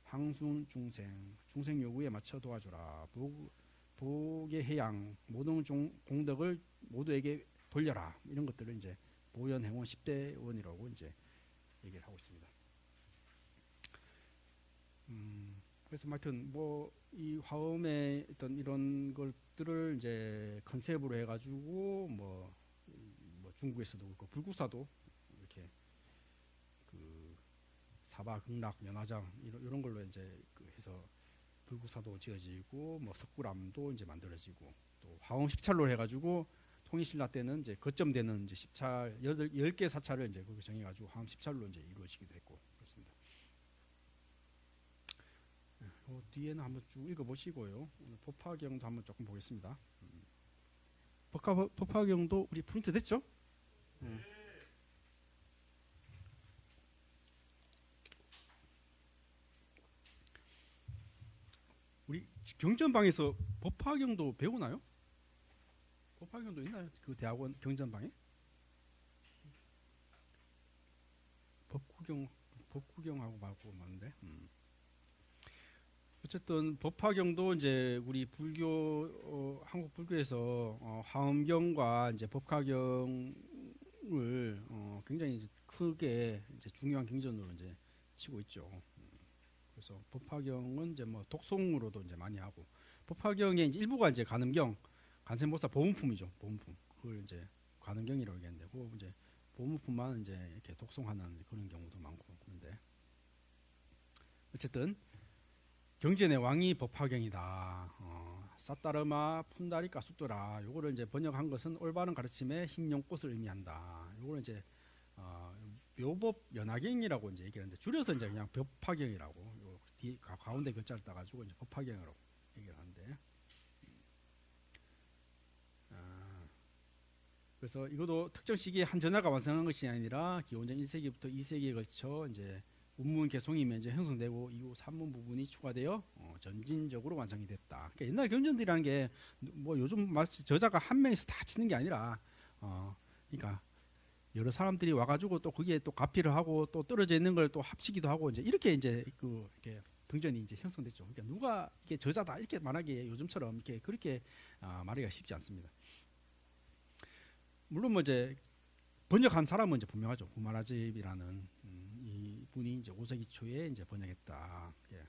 항순 중생 요구에 맞춰 도와주라. 복의 해양, 모든 공덕을 모두에게 돌려라. 이런 것들을 이제 보현행원 10대 원이라고 이제 얘기를 하고 있습니다. 그래서 하여튼 뭐 이 화엄의 어떤 이런 것들을 이제 컨셉으로 해가지고 뭐 중국에서도 그렇고 불국사도 이렇게 사바, 극락, 연화장 이런 걸로 이제 해서 불국사도 지어지고 뭐 석굴암도 이제 만들어지고 또 화엄 10찰로 해가지고 통일신라 때는 이제 거점되는 이제 10찰 10개 사찰을 이제 그렇게 정해가지고 화엄 10찰로 이제 이루어지기도 했고 그렇습니다. 뒤에는 한번 쭉 읽어보시고요. 오늘 법화경도 한번 조금 보겠습니다. 법화경도 우리 프린트 됐죠? 우리 경전방에서 법화경도 배우나요? 법화경도 있나요? 그 대학원 경전방에? 법구경하고 말고 맞는데. 어쨌든 법화경도 이제 우리 불교 한국 불교에서 화엄경과 이제 법화경을 굉장히 이제 크게 이제 중요한 경전으로 이제 치고 있죠. 그래서 법화경은 이제 뭐 독송으로도 이제 많이 하고 법화경의 이제 일부가 이제 간음경, 관세음보살 보문품이죠. 보문품 그걸 이제 관음경이라고 얘기하는데 그 이제 보문품만 이제 이렇게 독송하는 그런 경우도 많고 그런데 어쨌든 경전의 왕이 법화경이다. 사따르마 푼다리까 숫도라. 요거를 이제 번역한 것은 올바른 가르침의 흰 연꽃을 의미한다. 요거를 이제 묘법 연화경이라고 이제 얘기하는데 줄여서 이제 그냥 법화경이라고 요 뒤 가운데 글자를 따가지고 이제 법화경으로 얘기를 하는데. 그래서 이것도 특정 시기에 한 전하가 완성한 것이 아니라 기원전 1세기부터 2세기에 걸쳐 이제 운문 개송이면 이제 형성되고 이후 산문 부분이 추가되어 점진적으로 완성이 됐다. 그러니까 옛날 경전들이라는 게 뭐 요즘 마치 저자가 한 명이서 다 치는 게 아니라 그러니까 여러 사람들이 와가지고 또 거기에 또 가피를 하고 또 떨어져 있는 걸 또 합치기도 하고 이제 이렇게 경전이 이제 형성됐죠. 그러니까 누가 이게 저자다 이렇게 말하기에 요즘처럼 이렇게 그렇게 말하기가 쉽지 않습니다. 물론 뭐 이제 번역한 사람은 이제 분명하죠. 구마라집이라는 이 분이 이제 5세기 초에 이제 번역했다. 예.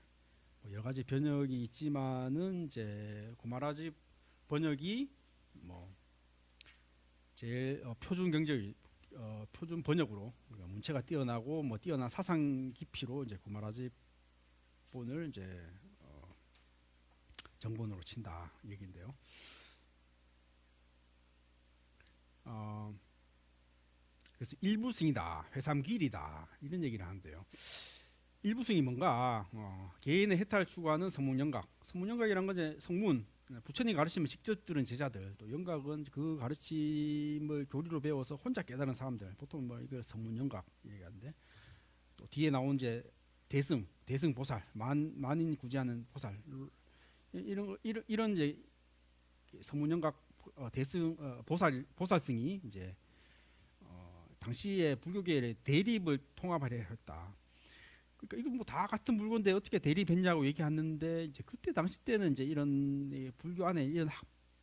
뭐 여러 가지 번역이 있지만은 이제 구마라집 번역이 뭐 제일 표준 경제 표준 번역으로 그러니까 문체가 뛰어나고 뭐 뛰어난 사상 깊이로 이제 구마라집 본을 이제 정본으로 친다 얘기인데요. 그래서 일부승이다, 회삼길이다 이런 얘기를 하는데요. 일부승이 뭔가 개인의 해탈을 추구하는 성문영각. 성문영각이란 건 이제 성문 부처님 가르침을 직접 들은 제자들, 또 영각은 그 가르침을 교리로 배워서 혼자 깨달은 사람들. 보통 뭐 이걸 성문영각 얘기하는데 또 뒤에 나온 이제 대승 보살, 만인 구제하는 보살 이런 이제 성문영각 대승 보살승이 이제 당시에 불교계의 대립을 통합하려 했다. 그러니까 이거 뭐 다 같은 물건인데 어떻게 대립했냐고 얘기하는데 이제 그때 당시 때는 이제 이런 불교 안에 이런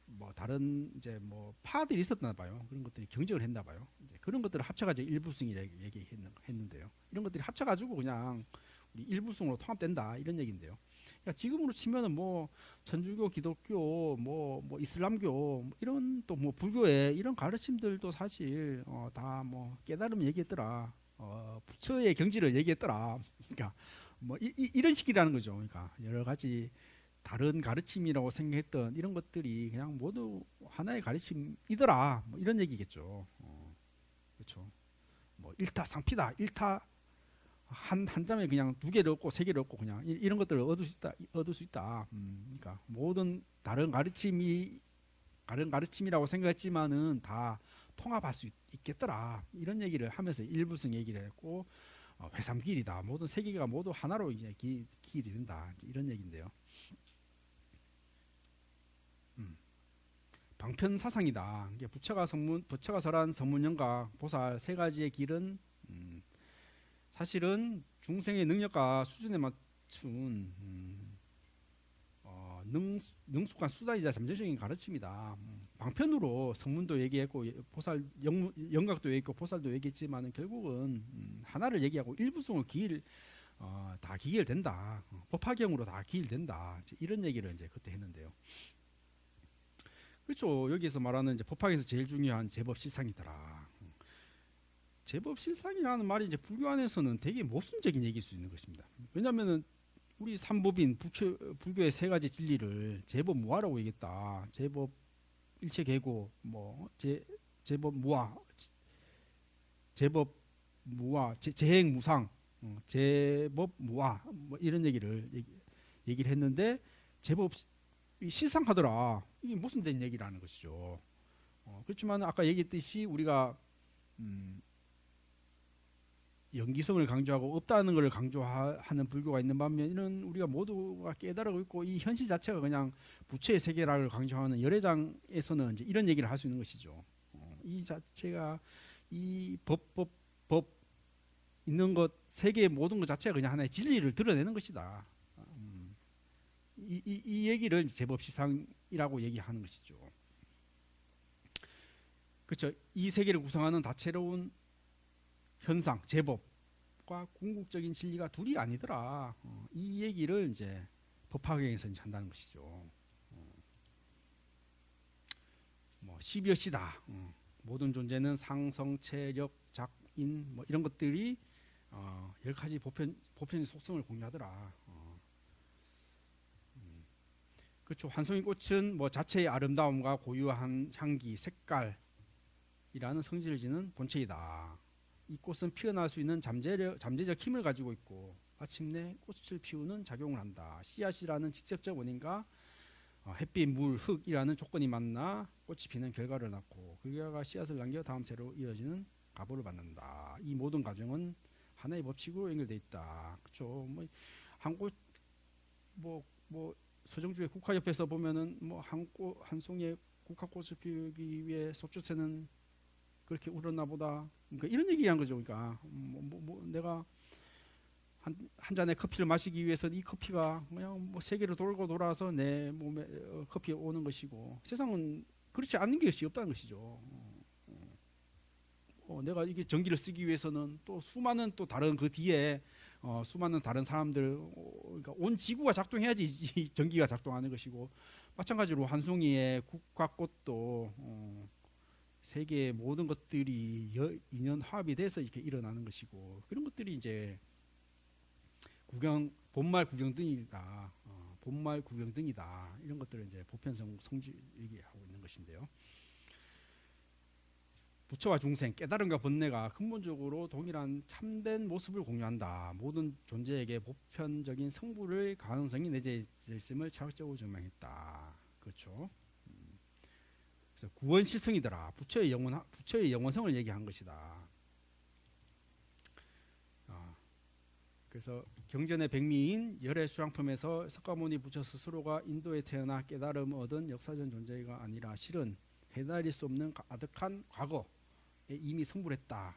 뭐 다른 이제 뭐 파들이 있었나 봐요. 그런 것들이 경쟁을 했나 봐요. 이제 그런 것들을 합쳐가지고 일부승이라고 얘기했는데요. 이런 것들이 합쳐가지고 그냥 우리 일부승으로 통합된다 이런 얘기인데요. 그러니까 지금으로 치면은 뭐 천주교, 기독교, 뭐 이슬람교 이런 또 뭐 불교의 이런 가르침들도 사실 다 뭐 깨달음 얘기했더라. 부처의 경지를 얘기했더라. 그러니까 뭐 이런 식이라는 거죠. 그러니까 여러 가지 다른 가르침이라고 생각했던 이런 것들이 그냥 모두 하나의 가르침이더라. 뭐 이런 얘기겠죠. 그렇죠. 뭐 일타상피다. 일타 한 잠에 그냥 두 개를 얻고 세 개를 얻고 그냥 이런 것들을 얻을 수 있다. 그러니까 모든 다른 가르침이라고 생각했지만은 다 통합할 수 있겠더라. 이런 얘기를 하면서 일부승 얘기를 했고 회삼길이다. 모든 세계가 모두 하나로 이제 길이 된다. 이런 얘기인데요. 방편 사상이다. 부처가 설한 성문영각 보살 세 가지의 길은 사실은 중생의 능력과 수준에 맞춘 능숙한 수단이자 잠재적인 가르침이다. 방편으로 성문도 얘기했고 보살 영각도 얘기했고 보살도 얘기했지만 결국은 하나를 얘기하고 일부승을 다 기일된다. 법화경으로 다 기일된다. 이런 얘기를 이제 그때 했는데요. 그렇죠. 여기서 말하는 이제 법화경에서 제일 중요한 제법 실상이더라. 제법 실상이라는 말이 이제 불교 안에서는 되게 모순적인 얘기일 수 있는 것입니다. 왜냐하면은 우리 삼법인 불교의 세 가지 진리를 제법 무아라고 얘기했다. 제법 일체계고 뭐 제법 무아, 제법 무아, 제행 무상, 제법 무아 뭐 이런 얘기를 했는데 제법 실상하더라. 이게 무슨 된 얘기라는 것이죠. 그렇지만 아까 얘기했듯이 우리가 연기성을 강조하고 없다는 것을 강조하는 불교가 있는 반면 이런 우리가 모두가 깨달고 있고 이 현실 자체가 그냥 부처의 세계라를 강조하는 열애장에서는 이제 이런 얘기를 할 수 있는 것이죠. 이 자체가 이 법 있는 것 세계의 모든 것 자체가 그냥 하나의 진리를 드러내는 것이다. 이 얘기를 제법 시상이라고 얘기하는 것이죠. 그렇죠. 이 세계를 구성하는 다채로운 현상, 제법과 궁극적인 진리가 둘이 아니더라. 이 얘기를 이제 법화경에서 이제 한다는 것이죠. 뭐 시비엇이다. 모든 존재는 상성, 체력, 작인 뭐 이런 것들이 10가지 보편의 속성을 공유하더라. 그렇죠. 환송이 꽃은 뭐 자체의 아름다움과 고유한 향기, 색깔이라는 성질을 지닌 본체이다. 이 꽃은 피어날 수 있는 잠재적 힘을 가지고 있고 마침내 꽃을 피우는 작용을 한다. 씨앗이라는 직접적 원인과 햇빛, 물, 흙이라는 조건이 만나 꽃이 피는 결과를 낳고 그 결과가 씨앗을 남겨 다음 세로 이어지는 가보를 받는다. 이 모든 과정은 하나의 법칙으로 연결돼 있다. 그렇죠. 뭐 한꽃 뭐 서정주의 국화옆에서 보면은 뭐 한 송이의 국화꽃을 피우기 위해 속초새는 그렇게 울었나 보다. 그러니까 이런 얘기한 거죠. 그러니까 내가 한 잔의 커피를 마시기 위해서 이 커피가 그냥 뭐 세계를 돌고 돌아서 내 몸에 커피에 오는 것이고 세상은 그렇지 않는 것이 없다는 것이죠. 내가 이게 전기를 쓰기 위해서는 또 수많은 또 다른 그 뒤에 수많은 다른 사람들 그러니까 온 지구가 작동해야지 이 전기가 작동하는 것이고 마찬가지로 한 송이의 국화꽃도 세계의 모든 것들이 인연 화합이 돼서 이렇게 일어나는 것이고 그런 것들이 이제 본말 구경등이다. 본말 구경등이다. 이런 것들을 이제 보편성 성질 얘기하고 있는 것인데요. 부처와 중생, 깨달음과 번뇌가 근본적으로 동일한 참된 모습을 공유한다. 모든 존재에게 보편적인 성불의 가능성이 내재해 있음을 철학적으로 증명했다. 그렇죠. 그래서 구원실성이더라. 부처의 영원성을 얘기한 것이다. 그래서 경전의 백미인 열의 수양품에서 석가모니 부처 스스로가 인도에 태어나 깨달음 얻은 역사적 존재가 아니라 실은 헤아릴 수 없는 아득한 과거에 이미 성불했다.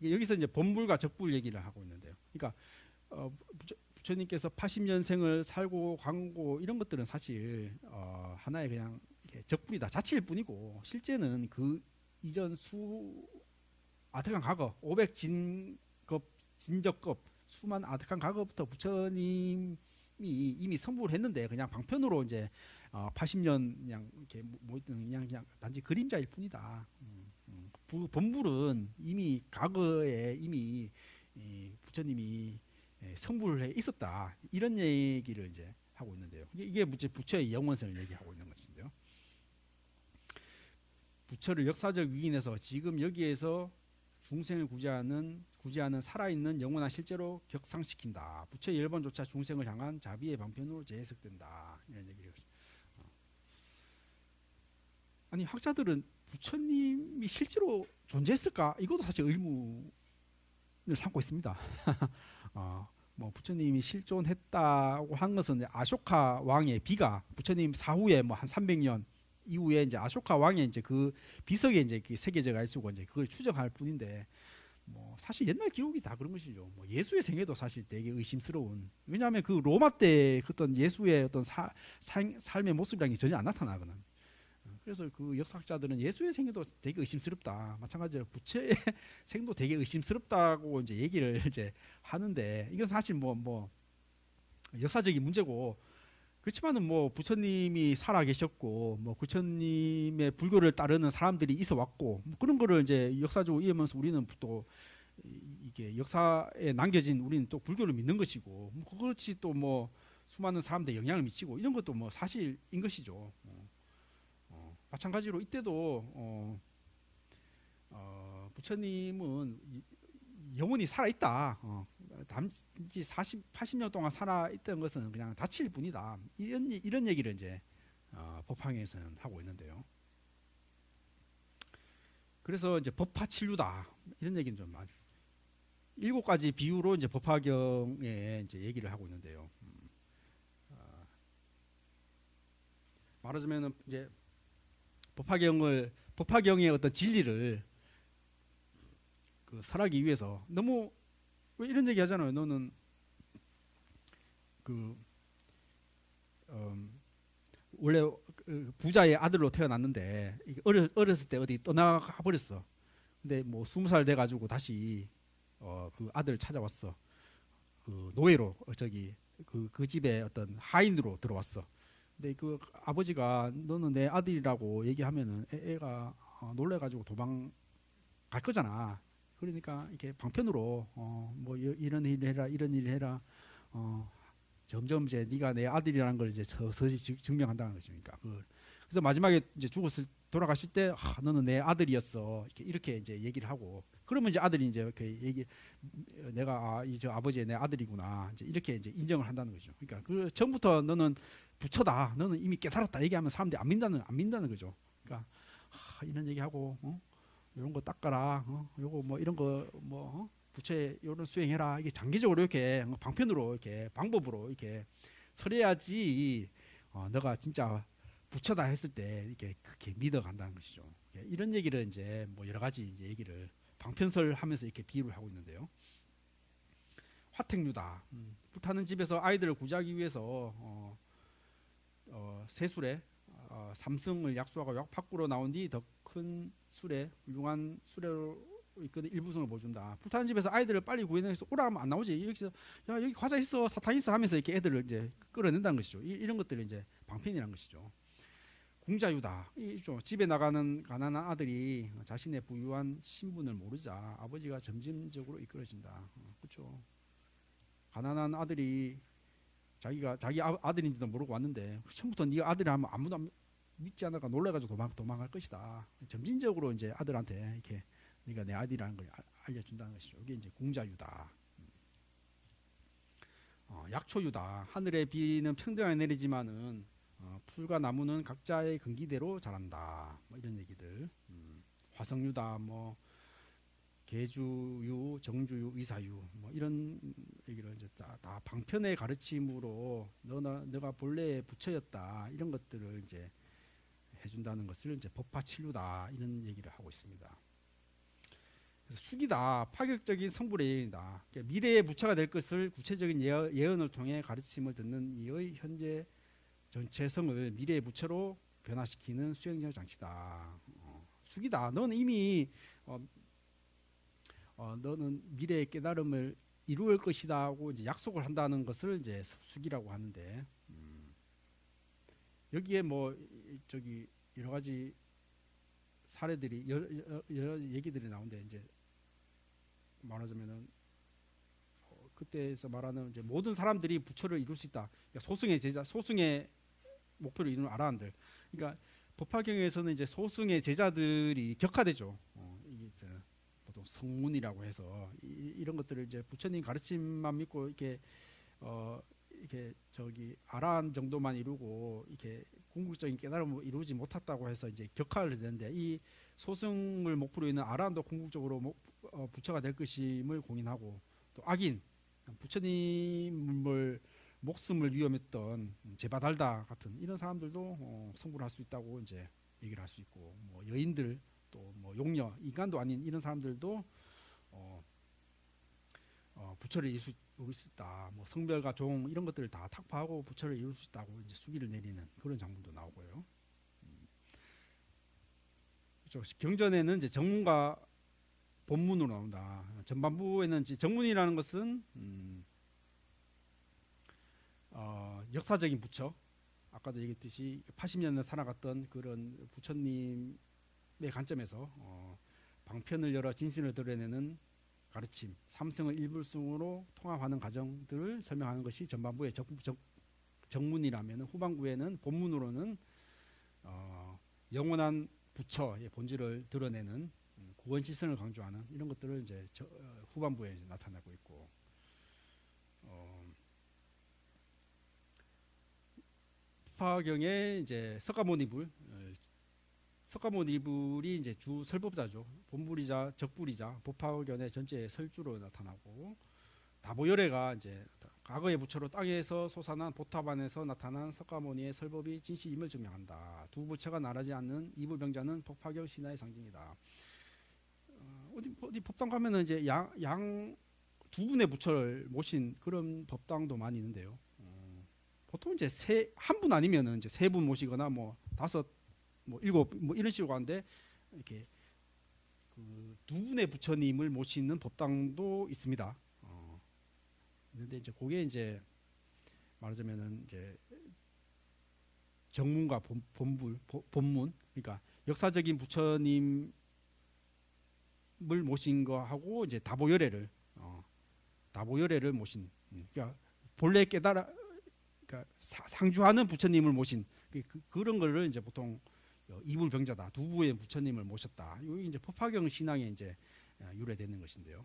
여기서 이제 본불과 적불 얘기를 하고 있는데요. 그러니까 부처님께서 80년생을 살고 광고 이런 것들은 사실 하나의 그냥 적불이다 자체일 뿐이고 실제는 그 이전 아득한 과거 500진급 진적급 수많은 아득한 과거부터 부처님이 이미 성불을 했는데 그냥 방편으로 이제 80년 그냥 이렇게 그냥 단지 그림자일 뿐이다. 본불은 이미 과거에 이미 부처님이 성불을 해 있었다. 이런 얘기를 이제 하고 있는데요. 이게 부처의 영원성을 얘기하고 있는 것인데요. 부처를 역사적 위인에서 지금 여기에서 중생을 구제하는 살아있는 영원한 실제로 격상시킨다. 부처의 열반조차 중생을 향한 자비의 방편으로 재해석된다. 이런 얘기를. 아니 학자들은 부처님이 실제로 존재했을까? 이것도 사실 의문을 삼고 있습니다. 뭐 부처님이 실존했다고 한 것은 아쇼카 왕의 비가 부처님 사후에 뭐 한 300년 이후에 이제 아쇼카 왕의 이제 그 비석에 이제 새겨져 있고 이제 그걸 추정할 뿐인데 뭐 사실 옛날 기록이 다 그런 것이죠. 뭐 예수의 생애도 사실 되게 의심스러운. 왜냐하면 그 로마 때 어떤 예수의 어떤 삶의 모습이라는 게 전혀 안 나타나거든. 그래서 그 역사학자들은 예수의 생애도 되게 의심스럽다. 마찬가지로 부처의 생도 되게 의심스럽다고 이제 얘기를 이제 하는데 이건 사실 뭐 역사적인 문제고 그렇지만은 뭐 부처님이 살아 계셨고 뭐 부처님의 불교를 따르는 사람들이 있어 왔고 뭐 그런 거를 이제 역사적으로 이해하면서 우리는 또 이게 역사에 남겨진 우리는 또 불교를 믿는 것이고 뭐 그렇지 또 뭐 수많은 사람들에 영향을 미치고 이런 것도 뭐 사실인 것이죠. 마찬가지로 이때도 부처님은 영원히 살아 있다. 단지 80년 동안 살아 있던 것은 그냥 자치일 뿐이다. 이런 얘기를 이제 법화경에서는 하고 있는데요. 그래서 이제 법화칠류다 이런 얘기는 좀 7가지 비유로 이제 법화경에 이제 얘기를 하고 있는데요. 말하자면은 이제 법화경의 어떤 진리를 그 설하기 위해서 너무 왜 이런 얘기 하잖아요. 너는 그 원래 그 부자의 아들로 태어났는데 어렸을 때 어디 떠나가 버렸어. 근데 뭐 20살 돼 가지고 다시 그 아들 찾아왔어. 그 노예로 저기 그 집에 어떤 하인으로 들어왔어. 근데 그 아버지가 너는 내 아들이라고 얘기하면은 애가 놀래가지고 도망 갈 거잖아. 그러니까 이렇게 방편으로 뭐 이런 일 해라 이런 일 해라 점점 이제 네가 내 아들이라는 걸 이제 서서히 증명한다는 거죠. 그러니까 그래서 마지막에 이제 돌아가실 때 너는 내 아들이었어 이렇게 이제 얘기를 하고 그러면 이제 아들이 이제 이렇게 내가 저 아버지의 내 아들이구나 이제 이렇게 이제 인정을 한다는 거죠. 그러니까 그 전부터 너는 부처다 너는 이미 깨달았다 얘기하면 사람들이 안 민다는 거죠. 그러니까 이런 얘기하고 이런 거 닦아라 요거 뭐 이런 거 뭐 부처에 요런 수행해라 이게 장기적으로 이렇게 방편으로 이렇게 방법으로 이렇게 설해야지 너가 진짜 부처다 했을 때 이렇게 그렇게 믿어간다는 것이죠. 이런 얘기를 이제 뭐 여러 가지 이제 얘기를 방편설하면서 이렇게 비유를 하고 있는데요. 화택류다. 불타는 집에서 아이들을 구제하기 위해서 세술에 삼승을 약수하고 밖으로 나온 뒤 더 큰 술에 훌륭한 수레로 이끄는 일부승을 보여준다. 불타는 집에서 아이들을 빨리 구해내서 오라 하면 안 나오지. 여기서 야 여기 과자 있어 사탕 있어 하면서 이렇게 애들을 이제 끌어낸다는 것이죠. 이런 것들이 이제 방편이라는 것이죠. 궁자유다. 집에 나가는 가난한 아들이 자신의 부유한 신분을 모르자 아버지가 점진적으로 이끌어진다. 그렇죠. 가난한 아들이 자기 아들인지도 모르고 왔는데 처음부터 네가 아들이 하면 아무도 믿지 않을까 놀래가지고 도망갈 것이다. 점진적으로 이제 아들한테 이렇게 네가 내 아들이라는 걸 알려준다는 것이죠. 이게 이제 궁자유다. 약초유다. 하늘의 비는 평등하게 내리지만은 풀과 나무는 각자의 근기대로 자란다. 뭐 이런 얘기들. 화성유다. 뭐 계주유, 정주유, 의사유. 뭐 이런 얘기를 이제 다 방편의 가르침으로 너가 본래 부처였다. 이런 것들을 이제 해준다는 것을 이제 법화칠류다. 이런 얘기를 하고 있습니다. 그래서 숙이다. 파격적인 성불의 예언이다. 그러니까 미래의 부처가 될 것을 구체적인 예언을 통해 가르침을 듣는 이의 현재 전체성을 미래의 부처로 변화시키는 수행적 장치다. 숙이다. 너는 이미 너는 미래의 깨달음을 이루을 것이다 하고 이제 약속을 한다는 것을 이제 숙이라고 하는데 여기에 뭐 저기 여러 가지 사례들이 여러 얘기들이 나오는데 이제 말하자면은 그때에서 말하는 이제 모든 사람들이 부처를 이룰 수 있다. 그러니까 소승의 제자, 소승의 목표를 이루는 아라한들. 그러니까 법화경에서는 이제 소승의 제자들이 격화되죠. 이게 이제 보통 성문이라고 해서 이런 것들을 이제 부처님 가르침만 믿고 이렇게 이렇게 저기 아라한 정도만 이루고 이렇게 궁극적인 깨달음을 이루지 못했다고 해서 이제 격화를 되는데 이 소승을 목표로 있는 아라한도 궁극적으로 부처가 될 것임을 공인하고 또 악인 부처님을 목숨을 위험했던 제바달다 같은 이런 사람들도 성불할 수 있다고 이제 얘기를 할 수 있고 뭐 여인들 또 뭐 용녀 인간도 아닌 이런 사람들도 부처를 이룰 수 있다. 뭐 성별과 종 이런 것들을 다 탁파하고 부처를 이룰 수 있다고 이제 수기를 내리는 그런 장면도 나오고요. 그렇죠. 경전에는 이제 정문과 본문으로 나온다. 전반부에는 이제 정문이라는 것은 역사적인 부처, 아까도 얘기했듯이 80년대 살아갔던 그런 부처님의 관점에서 방편을 열어 진실을 드러내는 가르침, 삼성을 일불승으로 통합하는 과정들을 설명하는 것이 전반부의 정문이라면 후반부에는 본문으로는 영원한 부처의 본질을 드러내는 구원시선을 강조하는 이런 것들을 이제 후반부에 이제 나타나고 있고, 법화경의 이제 석가모니불이 이제 주 설법자죠. 본불이자 적불이자 법화경의 전체 설주로 나타나고, 다보열애가 이제 과거의 부처로 땅에서 솟아난 보탑 안에서 나타난 석가모니의 설법이 진실임을 증명한다. 두 부처가 나라지 않는 이불병자는 법화경 신화의 상징이다. 어디 법당 가면은 이제 양 두 분의 부처를 모신 그런 법당도 많이 있는데요. 보통 이제 한 분 아니면은 이제 세 분 모시거나 뭐 다섯, 뭐 일곱, 뭐 이런 식으로 하는데, 이렇게 그 두 분의 부처님을 모시는 법당도 있습니다. 그런데 이제 그게 이제 말하자면은 이제 정문과 본문, 그러니까 역사적인 부처님을 모신 거하고 이제 다보열애를 모신, 그러니까 본래 그러니까 상주하는 부처님을 모신 그런 거를 이제 보통 이불병자다, 두 부의 부처님을 모셨다. 이게 이제 법화경 신앙에 이제 유래되는 것인데요.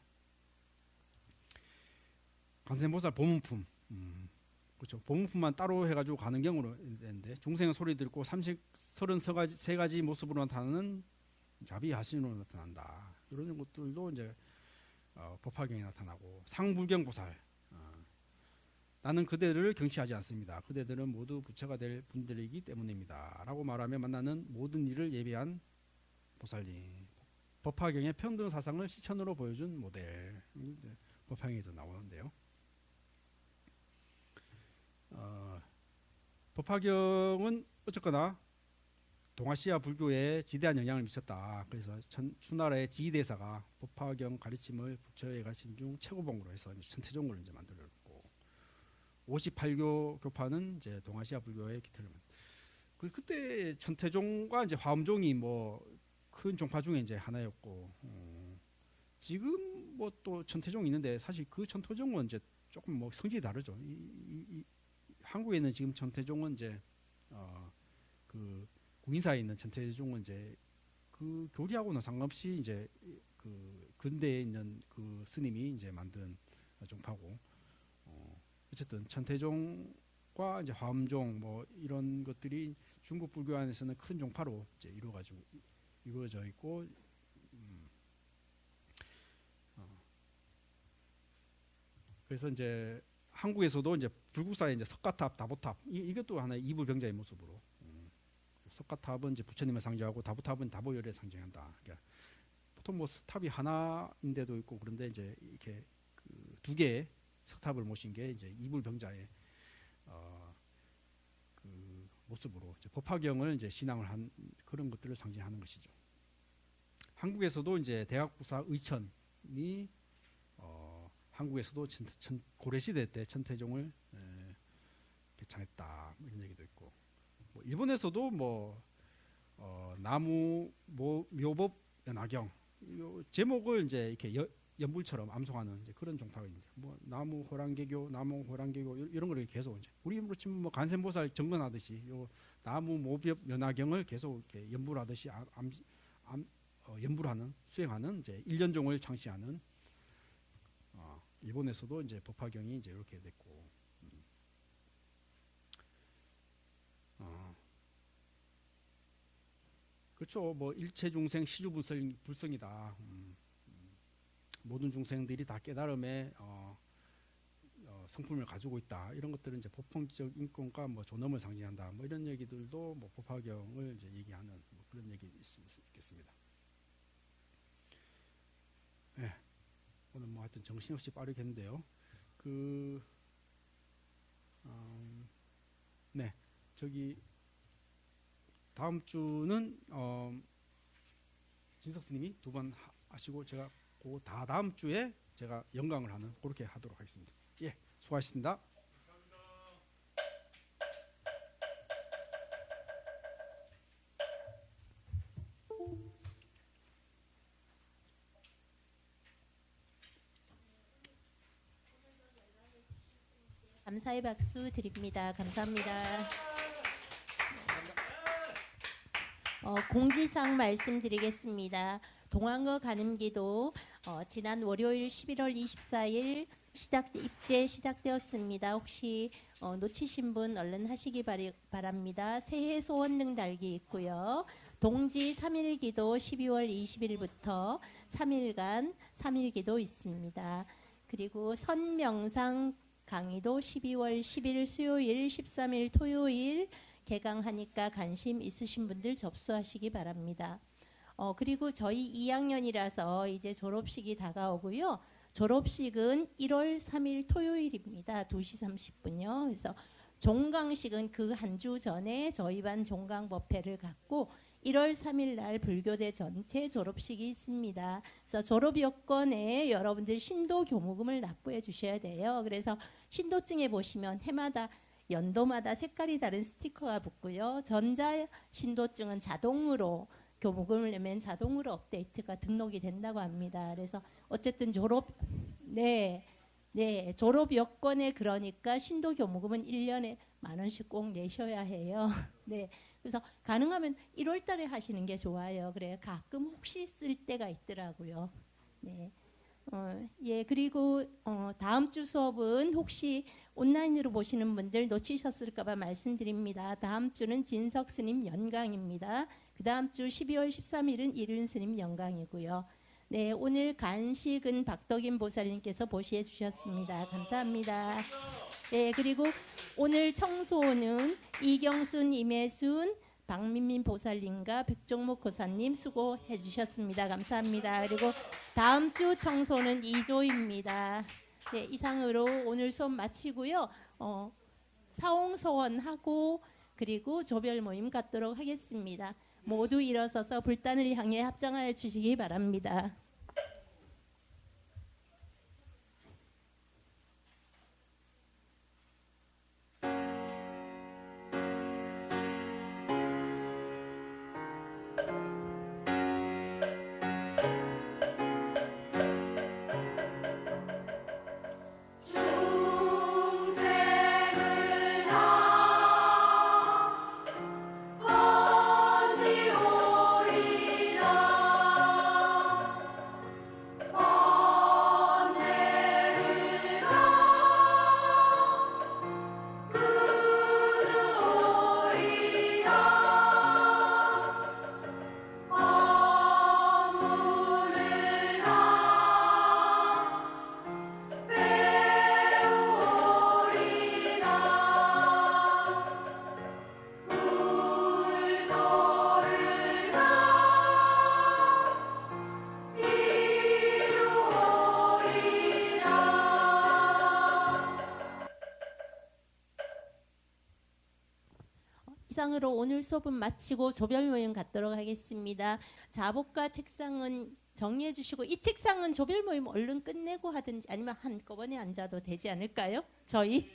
관세음보살 보문품, 그렇죠. 보문품만 따로 해가지고 가는 경우로 되는데, 중생의 소리 듣고 33가지 모습으로 나타나는 자비하신으로 나타난다. 이런 것들도 이제 법화경에 나타나고, 상불경보살, 나는 그대들을 경시하지 않습니다. 그대들은 모두 부처가 될 분들이기 때문입니다. 라고 말하며 만나는 모든 일을 예비한 보살님. 법화경의 평등 사상을 실천으로 보여준 모델. 법화경에도 나오는데요. 법화경은 어쨌거나 동아시아 불교에 지대한 영향을 미쳤다. 그래서 추나라의 지휘대사가 법화경 가르침을 부처의 가르침 중 최고봉으로 해서 천태종을 이제 만들었고, 58교 교파는 이제 동아시아 불교의 기틀을 그때 천태종과 이제 화엄종이 뭐 큰 종파 중에 이제 하나였고, 지금 뭐 또 천태종이 있는데 사실 그 천태종은 이제 조금 뭐 성질이 다르죠. 한국에 있는 지금 천태종은 이제 그 구인사에 있는 천태종은 이제 그 교리하고는 상관없이 이제 그 근대에 있는 그 스님이 이제 만든 종파고, 어쨌든 천태종과 이제 화엄종 뭐 이런 것들이 중국 불교 안에서는 큰 종파로 이제 이루어져 있고, 그래서 이제 한국에서도 이제 불국사의 이제 석가탑, 다보탑 이것도 하나의 이불병자의 모습으로, 석가탑은 이제 부처님을 상징하고 다보탑은 다보열을 상징한다. 그러니까 보통 뭐 탑이 하나인데도 있고, 그런데 이제 이렇게 그 두 개의 석탑을 모신 게 이제 이불병자의 그 모습으로 이제 법화경을 이제 신앙을 한 그런 것들을 상징하는 것이죠. 한국에서도 이제 대학부사 의천이 한국에서도 고려시대 때 천태종을 개창했다, 이런 얘기도 있고, 뭐 일본에서도 뭐 나무 묘법 연화경 제목을 이제 이렇게 연불처럼 암송하는 이제 그런 종파입니다. 뭐 나무 호랑개교 이런 거를 계속 이제 우리 힘으로 치면 뭐 관세음보살 정근하듯이 요 나무 모법 연화경을 계속 이렇게 연불하듯이 연불하는 수행하는 이제 일련종을 창시하는, 일본에서도 이제 법화경이 이제 이렇게 됐고, 그렇죠. 뭐 일체 중생 시주 불성이다. 모든 중생들이 다 깨달음의 성품을 가지고 있다. 이런 것들은 이제 보편적 인권과 뭐 존엄을 상징한다. 뭐 이런 얘기들도 뭐 법화경을 이제 얘기하는 뭐 그런 얘기 있을 수 있겠습니다. 네. 오늘 뭐 하여튼 정신없이 빠르겠는데요. 네, 저기 다음 주는 진석 스님이 두 번 하시고, 제가 그 다음 주에 제가 연강을 하는 그렇게 하도록 하겠습니다. 예, 수고하셨습니다. 감사의 박수 드립니다. 감사합니다. 공지사항 말씀드리겠습니다. 동안거 가늠기도 지난 월요일 11월 24일 입제 시작되었습니다. 혹시 놓치신 분 얼른 하시기 바랍니다. 새해 소원등 달기 있고요. 동지 3일기도 12월 20일부터 3일간 3일기도 있습니다. 그리고 선명상 강의도 12월 10일 수요일, 13일 토요일 개강하니까 관심 있으신 분들 접수하시기 바랍니다. 그리고 저희 2학년이라서 이제 졸업식이 다가오고요. 졸업식은 1월 3일 토요일입니다. 2시 30분요. 그래서 종강식은 그 한 주 전에 저희 반 종강법회를 갖고 1월 3일 날 불교대 전체 졸업식이 있습니다. 그래서 졸업 여건에 여러분들 신도 교무금을 납부해 주셔야 돼요. 그래서 신도증에 보시면 해마다 연도마다 색깔이 다른 스티커가 붙고요. 전자 신도증은 자동으로 교무금을 내면 자동으로 업데이트가 등록이 된다고 합니다. 그래서 어쨌든 졸업 여건에 그러니까 신도 교무금은 1년에 10,000원씩 꼭 내셔야 해요. 네. 그래서 가능하면 1월 달에 하시는 게 좋아요. 그래요. 가끔 혹시 쓸 때가 있더라고요. 네. 그리고 다음 주 수업은 혹시 온라인으로 보시는 분들 놓치셨을까봐 말씀드립니다. 다음 주는 진석 스님 연강입니다. 그 다음 주 12월 13일은 이륜 스님 연강이고요. 네, 오늘 간식은 박덕인 보살님께서 보시해 주셨습니다. 감사합니다. 네, 그리고 오늘 청소는 이경순, 임혜순, 박민민 보살님과 백종목 고사님 수고해 주셨습니다. 감사합니다. 그리고 다음 주 청소는 2조입니다. 네, 이상으로 오늘 수업 마치고요. 사홍서원하고 그리고 조별 모임 갖도록 하겠습니다. 모두 일어서서 불단을 향해 합장하여 주시기 바랍니다. 이상으로 오늘 수업은 마치고 조별 모임 갖도록 하겠습니다. 자복과 책상은 정리해 주시고 이 책상은 조별 모임 얼른 끝내고 하든지 아니면 한꺼번에 앉아도 되지 않을까요? 저희